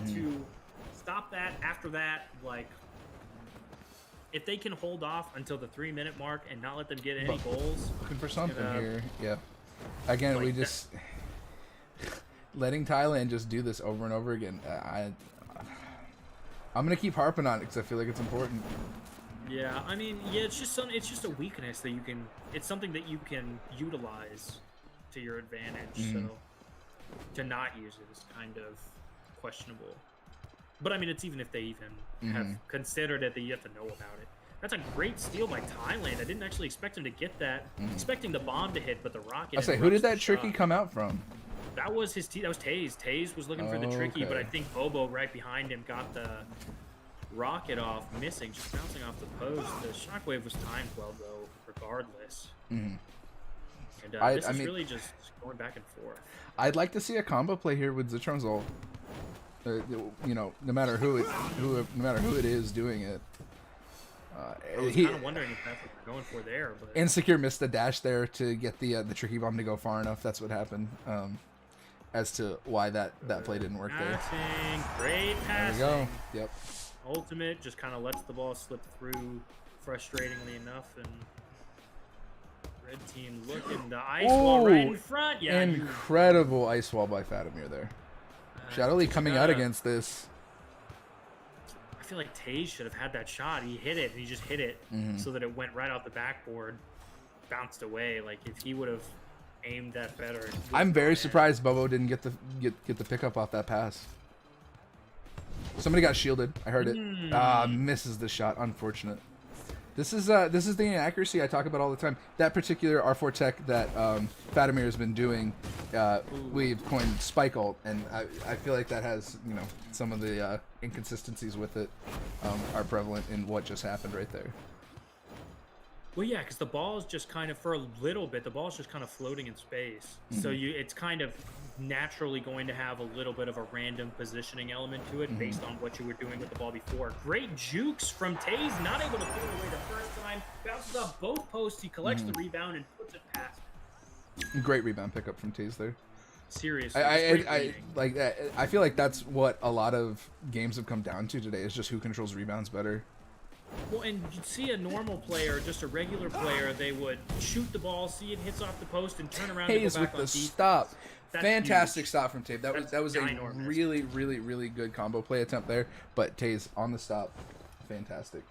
to stop that. After that, like, if they can hold off until the 3-minute mark and not let them get any goals. Looking for something here. Yeah. Again, like we just letting Thailand just do this over and over again. I'm gonna keep harping on it because I feel like it's important. Yeah, I mean, it's just a weakness that you can. It's something that you can utilize to your advantage. So to not use it is kind of questionable. But I mean, it's even if they even have considered it, that you have to know about it. That's a great steal by Thailand. I didn't actually expect him to get that. Expecting the bomb to hit, but the rocket. I say, who did that tricky come out from? That was his. That was Taze. Taze was looking for the tricky, but I think Bobo right behind him got the rocket off, missing, just bouncing off the post. The shockwave was timed well, though, regardless. And this is really just going back and forth. I'd like to see a combo play here with Zitrone's ult. No matter who it is doing it. I was kind of wondering if that's what they're going for there. But Insecure missed the dash there to get the tricky bomb to go far enough. That's what happened. As to why that play didn't work there. Great passing. There we go. Yep. Ultimate just kind of lets the ball slip through, frustratingly enough, and red team looking the ice wall right in front. Yeah, incredible ice wall by Fatimir there. Shadow Lee coming out against this. I feel like Taze should have had that shot. He hit it, and he just hit it so that it went right out the backboard, bounced away. Like if he would have aimed that better. I'm very surprised Bobo didn't get the pickup off that pass. Somebody got shielded. I heard it. Misses the shot. Unfortunate. This is the inaccuracy I talk about all the time. That particular R4 tech that Fatimir has been doing, we've coined Spike Ult, and I feel like that has some of the inconsistencies with it are prevalent in what just happened right there. Well, yeah, because the ball is just kind of, for a little bit, the ball is just kind of floating in space. So it's kind of naturally going to have a little bit of a random positioning element to it based on what you were doing with the ball before. Great jukes from Taze, not able to put it away the first time. Bounces off both posts, he collects the rebound and puts it past. Great rebound pickup from Taze there. Seriously, I like that. I feel like that's what a lot of games have come down to today, is just who controls rebounds better. Well, and you'd see a normal player, just a regular player, they would shoot the ball, see it hits off the post, and turn around and go back on with the defense. stop. That's Fantastic huge. stop from Taze. That was ginormous. a really, really, really good combo play attempt there. But Taze on the stop, fantastic.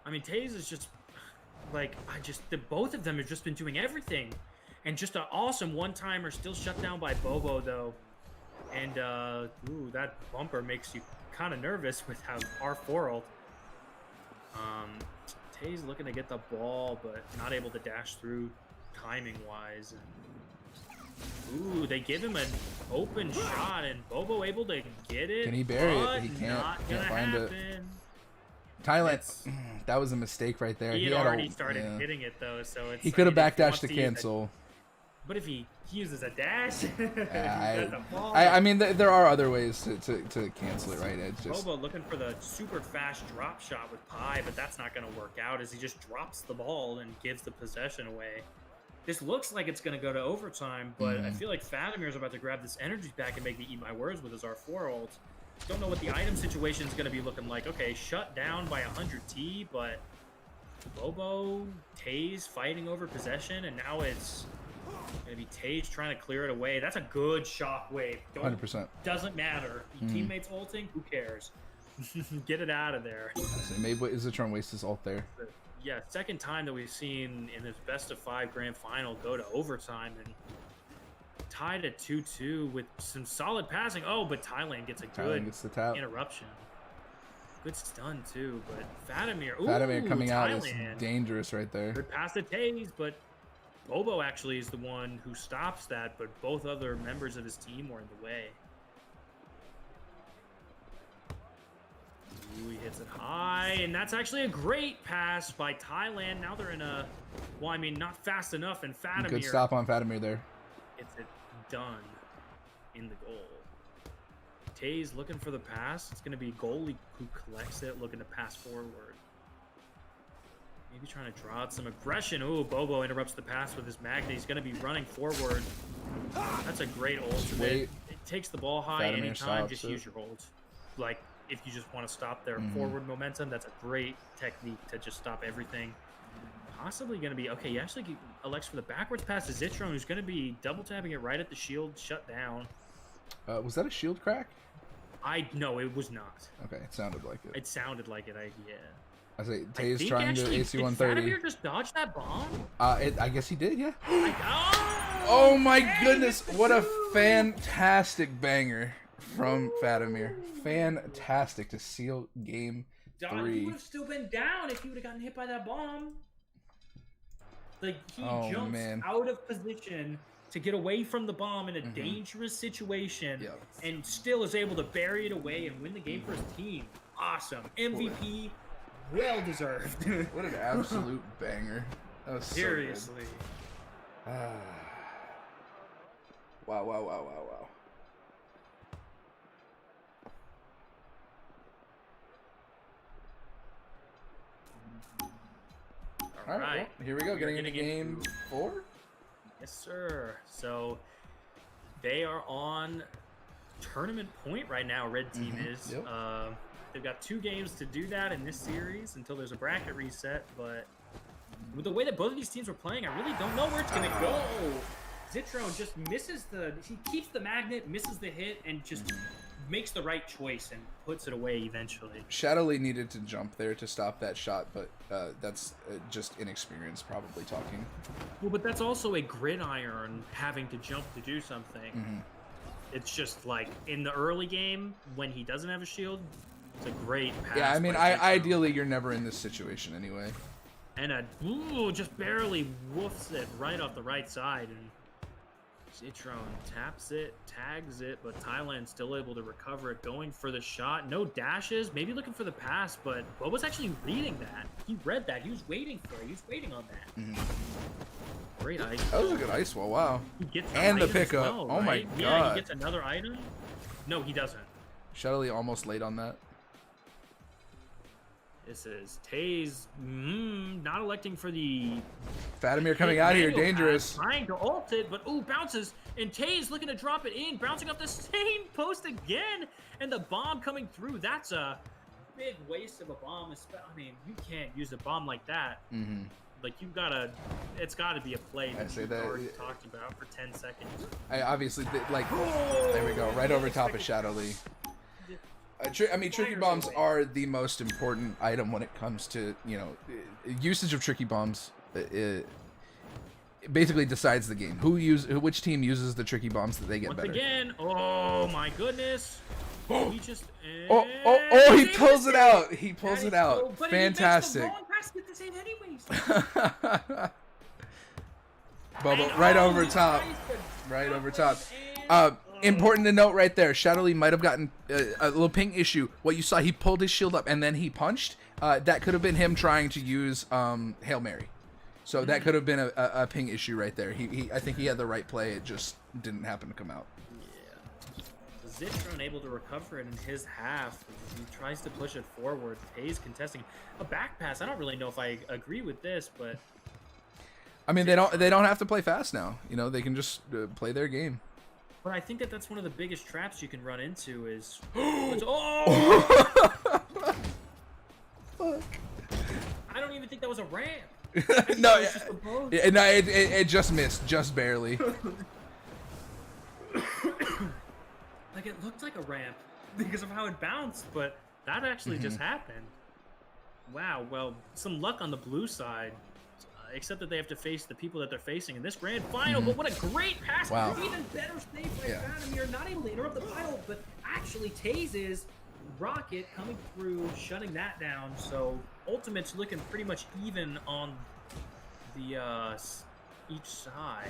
I mean, Taze is just like, both of them have just been doing everything, and just an awesome one-timer. Still shut down by Bobo though, and that bumper makes you kind of nervous with how R4 ult. Taze looking to get the ball, but not able to dash through timing-wise. Ooh, they give him an open shot, and Bobo able to get it. Can he bury it? He can't. Not gonna find happen. it. Thailand, that was a mistake right there. He had already started hitting it though, so it's. He could have backdashed to cancel. But if he uses a dash, I mean, there are other ways to cancel it, right? It's just Bobo looking for the super fast drop shot with Pi, but that's not going to work out as he just drops the ball and gives the possession away. This looks like it's going to go to overtime, but I feel like Fadimir's about to grab this energy back and make me eat my words with his R4 ult. Don't know what the item situation is going to be looking like. Okay, shut down by 100 T, but Bobo, Taze fighting over possession, and now it's going to be Tage trying to clear it away. That's a good shockwave. 100%. Doesn't matter. Your teammates ulting, who cares? Get it out of there. Maybe Zitron wastes his ult there. Yeah, second time that we've seen in this best-of-5 grand final go to overtime and tied at 2-2 with some solid passing. Oh, but Thailand gets a good interruption. Good stun, too, but Fadimir coming out is dangerous right there. Good pass to Taze, but Bobo actually is the one who stops that, but both other members of his team were in the way. Ooh, he hits it high, and that's actually a great pass by Thailand. Now they're in a, well, I mean, not fast enough, and Fadimir. Good stop on Fadimir there. Gets it done in the goal. Taze looking for the pass. It's going to be goalie who collects it, looking to pass forward. Maybe trying to draw out some aggression. Ooh, Bobo interrupts the pass with his magnet. He's going to be running forward. That's a great ultimate. It takes the ball high anytime. Just use your ult. Like, if you just want to stop their forward momentum, that's a great technique to just stop everything. Possibly going to be... Okay, he actually elects for the backwards pass to Zitron, who's going to be double tapping it right at the shield, shut down. Was that a shield crack? No, it was not. Okay, it sounded like it. It sounded like it, yeah. I say Taze trying to AC 130. Did Fadimir just dodge that bomb? I guess he did, yeah. Oh my goodness! What a fantastic banger from Fadimir. Fantastic to seal game 3. He would have still been down if he would have gotten hit by that bomb. Like, he jumps out of position to get away from the bomb in a dangerous situation and still is able to bury it away and win the game for his team. Awesome. MVP. Well deserved. What an absolute banger. That was seriously. So good. Wow. All right. Well, here we go. Getting into game 4. Yes, sir. So they are on tournament point right now. Red team is. Yep. They've got 2 games to do that in this series until there's a bracket reset, but with the way that both of these teams are playing, I really don't know where it's going to go. Zitron just misses he keeps the magnet, misses the hit, and just makes the right choice and puts it away eventually. Shadowly needed to jump there to stop that shot, but that's just inexperience probably talking. Well, but that's also a gridiron having to jump to do something. It's just like in the early game when he doesn't have a shield, it's a great pass. Yeah, I mean, ideally you're never in this situation anyway. And just barely woofs it right off the right side, and Zitron taps it, tags it, but Thailand's still able to recover it, going for the shot. No dashes, maybe looking for the pass, but Bobo's actually reading that. He read that. He was waiting for it. He was waiting on that. Great ice. That was a good ice wall. Wow. He gets and the pickup. Well, oh my god. Yeah, he gets another item. No, he doesn't. Shadowly almost late on that. This is Taze not electing for the... Fadimir coming out here, dangerous. Trying to ult it, but bounces, and Taze looking to drop it in, bouncing off the same post again, and the bomb coming through. That's a big waste of a bomb. I mean, you can't use a bomb like that. Like, it's gotta be a play that you've already talked about for 10 seconds. Obviously, there we go, right over top of Shadowly. I mean, tricky bombs are the most important item when it comes to, usage of tricky bombs. It basically decides the game. Which team uses the tricky bombs that they get better. Once again, oh my goodness. He just... he pulls it out. He pulls it out. Fantastic. Bubble, right over top. Right over top. Important to note right there, Shadow Lee might have gotten a little ping issue. What you saw, he pulled his shield up and then he punched. That could have been him trying to use Hail Mary. So that could have been a ping issue right there. I think he had the right play. It just didn't happen to come out. Yeah. Zitron able to recover it in his half. He tries to push it forward. Hayes contesting a back pass. I don't really know if I agree with this, but I mean, they don't have to play fast now. You know, they can just play their game. But I think that's one of the biggest traps you can run into is oh! Fuck. I don't even think that was a ramp. No, it just missed, just barely. Like it looked like a ramp because of how it bounced, but that actually just happened. Wow. Well, some luck on the blue side. Except that they have to face the people that they're facing in this grand final. But what a great pass! Wow. Even better save by Fatamir, not able to interrupt the pile, but actually Taze's rocket coming through, shutting that down. So Ultimate's looking pretty much even on the each side.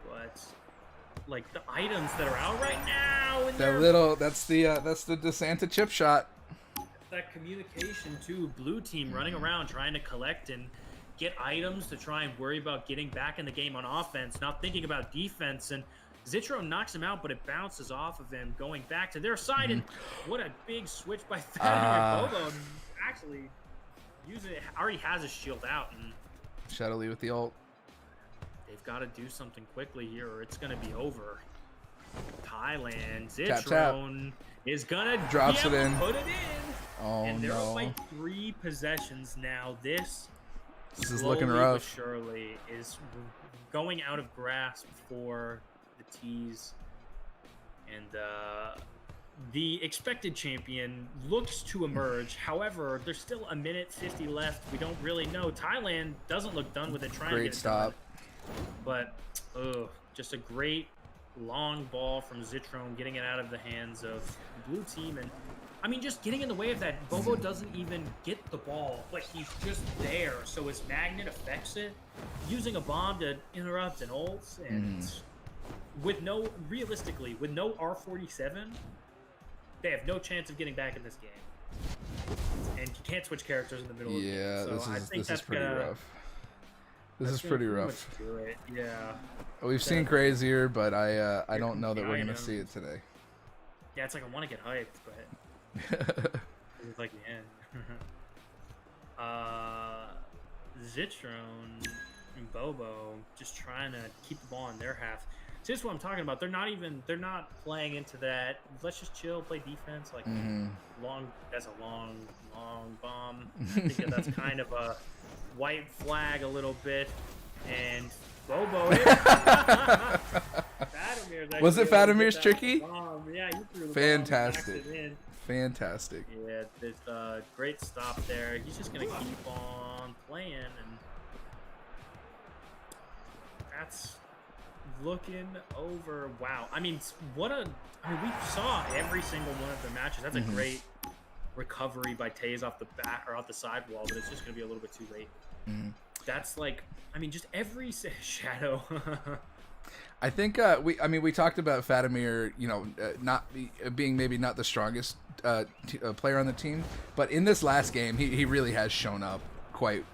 But like the items that are out right now, and that's the DeSanta chip shot. That communication to blue team running around trying to collect and get items to try and worry about getting back in the game on offense, not thinking about defense. And Zitro knocks him out, but it bounces off of him, going back to their side. And what a big switch by Fatamir. Bobo actually already has his shield out. And Shadow Lee with the ult. They've got to do something quickly here or it's going to be over. Thailand, Tap, Zitron is going to drops it in. Put it in. Oh, and they're no. up by 3 possessions now. This is looking rough. But surely is going out of grasp for the T's, and the expected champion looks to emerge. However, there's still a minute 50 left. We don't really know. Thailand doesn't look done with it. Trying to get it stop, done. But just a great long ball from Zitron, getting it out of the hands of the blue team. And I mean, just getting in the way of that. Bobo doesn't even get the ball, but he's just there. So his magnet affects it, using a bomb to interrupt an ult. And realistically, with no R47, they have no chance of getting back in this game. And you can't switch characters in the middle of the game. Yeah, So this is pretty rough. This is pretty rough. Yeah. We've seen crazier, but I don't know that we're gonna see it today. Yeah, it's like I want to get hyped, but it's like the end. Zitron and Bobo just trying to keep the ball in their half. So this is what I'm talking about. They're not playing into that. Let's just chill, play defense. Like that's a long bomb. I think that's kind of a white flag a little bit. And Bobo was it Fatamir's tricky? Yeah, he threw the fantastic. Bomb, in. Fantastic. Yeah, there's a great stop there. He's just gonna keep on playing, and that's looking over. Wow. I mean, we saw every single one of the matches. That's a great recovery by Taze off the back or off the sidewall, but it's just gonna be a little bit too late. That's like, I mean, just every Shadow. I think we talked about Fatamir, not being maybe not the strongest player on the team, but in this last game, he really has shown up quite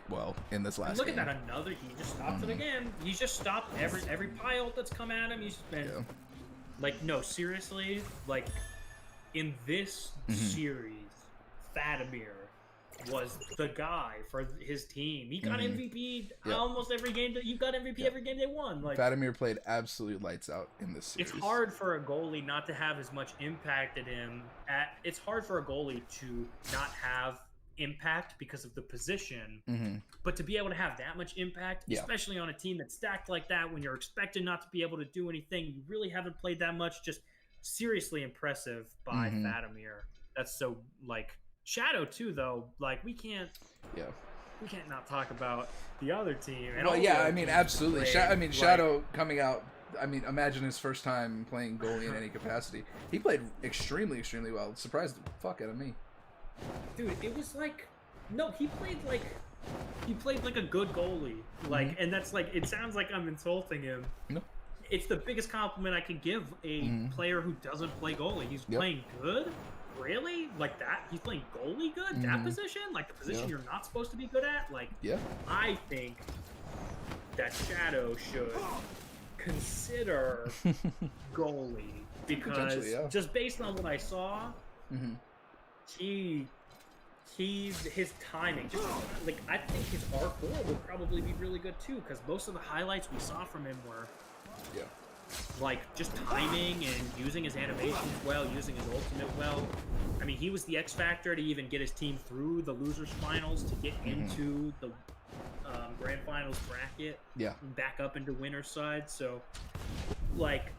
well in this last game. Look at that, he just stopped it again. He's just stopped every pile that's come at him. He's just been like, no, seriously, like in this series, Fatamir was the guy for his team. He got MVP almost every game. You got MVP every game they won. Like Fatamir played absolute lights out in this series. It's hard for a goalie not to have as much impact at him. It's hard for a goalie to not have impact because of the position, but to be able to have that much impact, especially on a team that's stacked like that, when you're expected not to be able to do anything, you really haven't played that much. Just seriously impressive by Fatamir. That's so like. Shadow too, though. Like we can't not talk about the other team. And I mean, absolutely. Shadow coming out. I mean, imagine his first time playing goalie in any capacity. He played extremely well. It surprised the fuck out of me. Dude, it was like, no, he played like a good goalie. Like, and that's like, it sounds like I'm insulting him. No. it's the biggest compliment I can give a player who doesn't play goalie. He's Yep. playing good. Really? Like that? He's playing goalie good? That position? Like the position you're not supposed to be good at? Like, Yeah. I think that Shadow should consider goalie because just based on what I saw, his timing, just like I think his R4 would probably be really good too because most of the highlights we saw from him were like just timing and using his animations well, using his ultimate well. I mean, he was the X factor to even get his team through the losers finals to get into the grand finals bracket, back up into winner's side. So, like,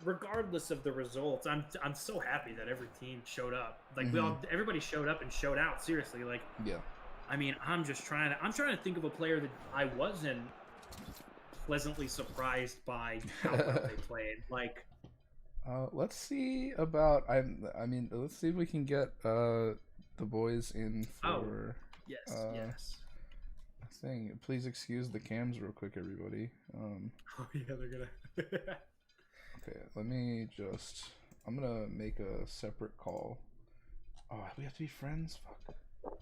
regardless of the results, I'm so happy that every team showed up. Like everybody showed up and showed out. Seriously, like I mean, I'm trying to think of a player that I wasn't pleasantly surprised by how well they played. Like, let's see about let's see if we can get the boys in for. Yes. Thing. Please excuse the cams real quick, everybody. Oh yeah, they're gonna. Okay, let me just. I'm gonna make a separate call. Oh, we have to be friends. Fuck.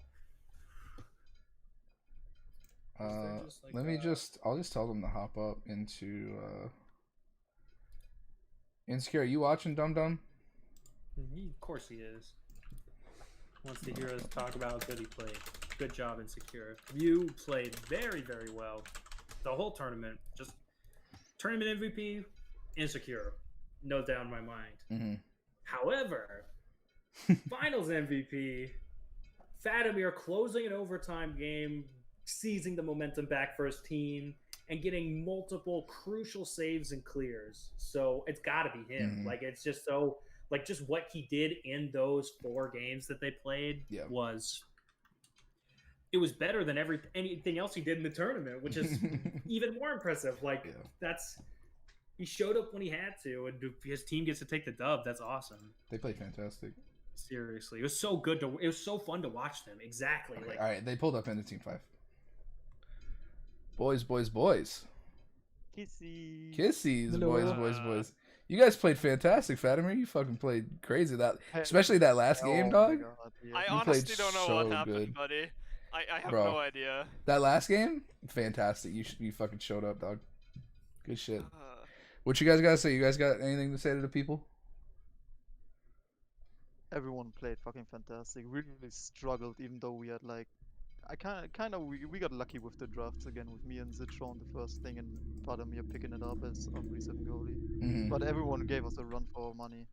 Let me just. I'll just tell them to hop up into. Insecure, are you watching Dum Dum? Of course he is. Wants to hear us talk about how good he played. Good job, Insecure. You played very, very well. The whole tournament. Just tournament MVP, Insecure. No doubt in my mind. However, finals MVP, Fatimir closing an overtime game, seizing the momentum back for his team, and getting multiple crucial saves and clears. So it's got to be him. Like, it's just so... Like, just what he did in those 4 games that they played was... It was better than anything else he did in the tournament, which is even more impressive. Like, that's... He showed up when he had to, and his team gets to take the dub. That's awesome. They played fantastic. Seriously. It was so good to... It was so fun to watch them. Exactly. Okay, like, all right, they pulled up into Team 5. Boys, boys, boys. Kissy. Kissies, boys. You guys played fantastic, Fatimir. You fucking played crazy especially that last game, dog. God, yeah. I honestly don't know what happened, buddy. I have no idea. That last game, fantastic. You fucking showed up, dog. Good shit. What you guys gotta say? You guys got anything to say to the people? Everyone played fucking fantastic. We really struggled, even though we had like, we got lucky with the drafts again with me and Zitron the first thing and Vladimir picking it up as a reset goalie. But everyone gave us a run for our money.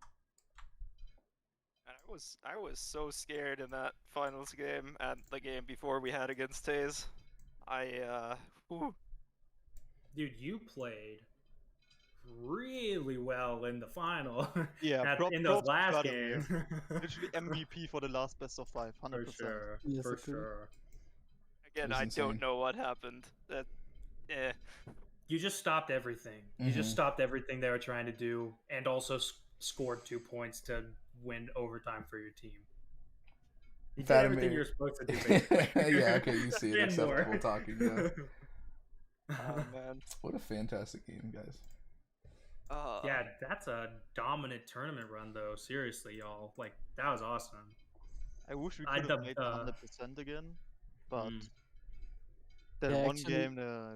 I was so scared in that finals game and the game before we had against Taze. Dude, you played really well in the final. Yeah, in those last games. Literally MVP for the last best of 5, 100%. For sure. Yes, For sure. Again, I don't know what happened. You just stopped everything. You just stopped everything they were trying to do, and also scored 2 points to win overtime for your team. You did everything you're supposed to do. Basically. Yeah, okay, you see it. Acceptable talking. Yeah. Oh man, what a fantastic game, guys. Yeah, that's a dominant tournament run, though. Seriously, y'all. Like, that was awesome. I wish we could have made 100% again, but that one game,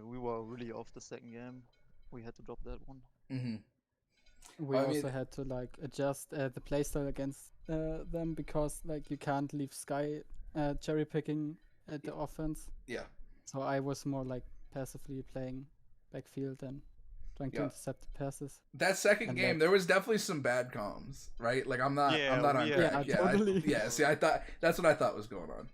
we were really off the second game. We had to drop that one. We also had to like adjust the playstyle against them because like you can't leave Sky cherry picking at the offense. Yeah. So I was more like passively playing backfield and trying to intercept the passes. That second game, there was definitely some bad comms, right? Like I'm not on crack. Yeah, totally. See, I thought that's what I thought was going on.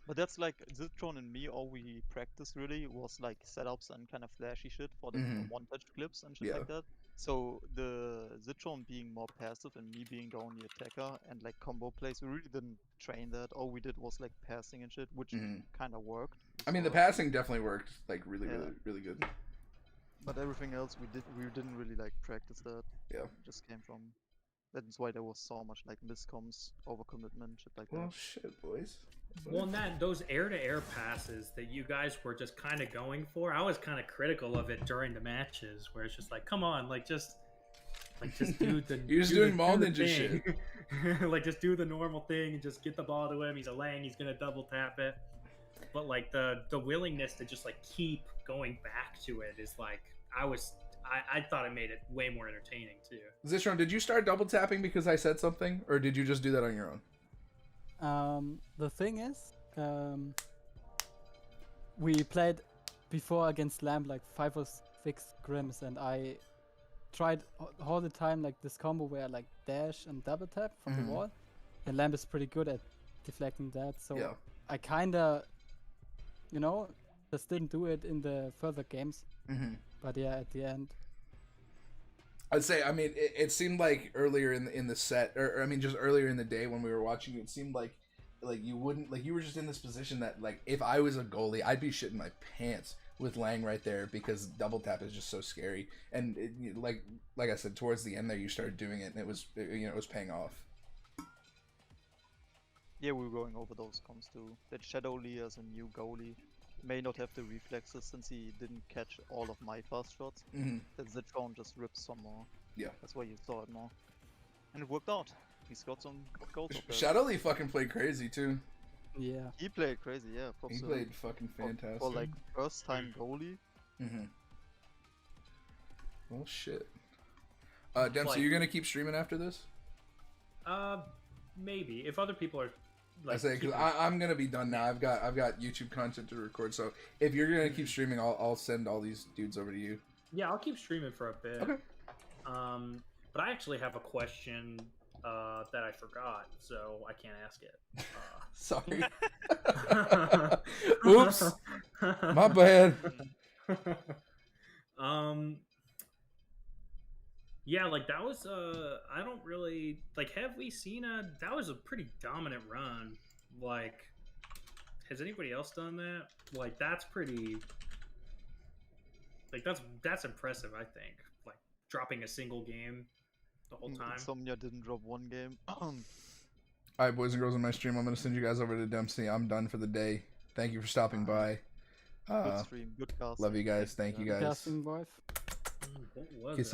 But that's like Zitron and me, all we practiced really was like setups and kind of flashy shit for the one-touch clips and shit like that. So the Zitron being more passive and me being the only attacker and like combo plays, we really didn't train that. All we did was like passing and shit, which kind of worked. I mean, the passing definitely worked, like really good. But everything else we didn't really like practice that. Yeah. It just came from. That's why there was so much like miscoms, overcommitment, shit like that. Well, shit, boys. Well, and those air-to-air passes that you guys were just kind of going for, I was kind of critical of it during the matches, where it's just like, come on, just do the. You're just doing Mall Ninja shit. Like, just do the normal thing and just get the ball to him. He's a Lang. He's gonna double tap it. But like the willingness to just like keep going back to it is like I thought it made it way more entertaining too. Zitron, did you start double tapping because I said something, or did you just do that on your own? The thing is, we played before against Lamb like 5 or 6 scrims, and I tried all the time like this combo where I like dash and double tap from the wall, and Lamb is pretty good at deflecting that, so I kinda, just didn't do it in the further games. But yeah, at the end, I'd say, I mean, it seemed like earlier in the set, or I mean, just earlier in the day when we were watching, it seemed like you wouldn't, like you were just in this position that like if I was a goalie, I'd be shitting my pants with Lang right there because double tap is just so scary. And like I said, towards the end there, you started doing it, and it was paying off. Yeah, we were going over those comms too. That Shadow Lee as a new goalie may not have the reflexes since he didn't catch all of my fast shots. That Zitron just rips some more. Yeah. That's why you saw it more. And it worked out. He's got some goals up there. Shadow Lee fucking played crazy too. yeah. He played crazy, yeah. He played fucking fantastic. For like first time goalie. Well, shit. Dempsey, you gonna keep streaming after this? Maybe if other people are. Like, I say because I'm gonna be done now. I've got YouTube content to record. So if you're gonna keep streaming, I'll send all these dudes over to you. Yeah, I'll keep streaming for a bit. Okay. But I actually have a question that I forgot, so I can't ask it. Sorry. Oops. My bad. Yeah, like that was I don't really like, have we seen that was a pretty dominant run. Like, has anybody else done that? Like, that's pretty, like that's impressive, I think. Like dropping a single game the whole time. Insomnia didn't drop one game. Alright, boys and girls, on my stream, I'm gonna send you guys over to Dempsey. I'm done for the day. Thank you for stopping by. Good stream, good cast. Love you guys. Thank you guys. Casting wife. What was Kissy it?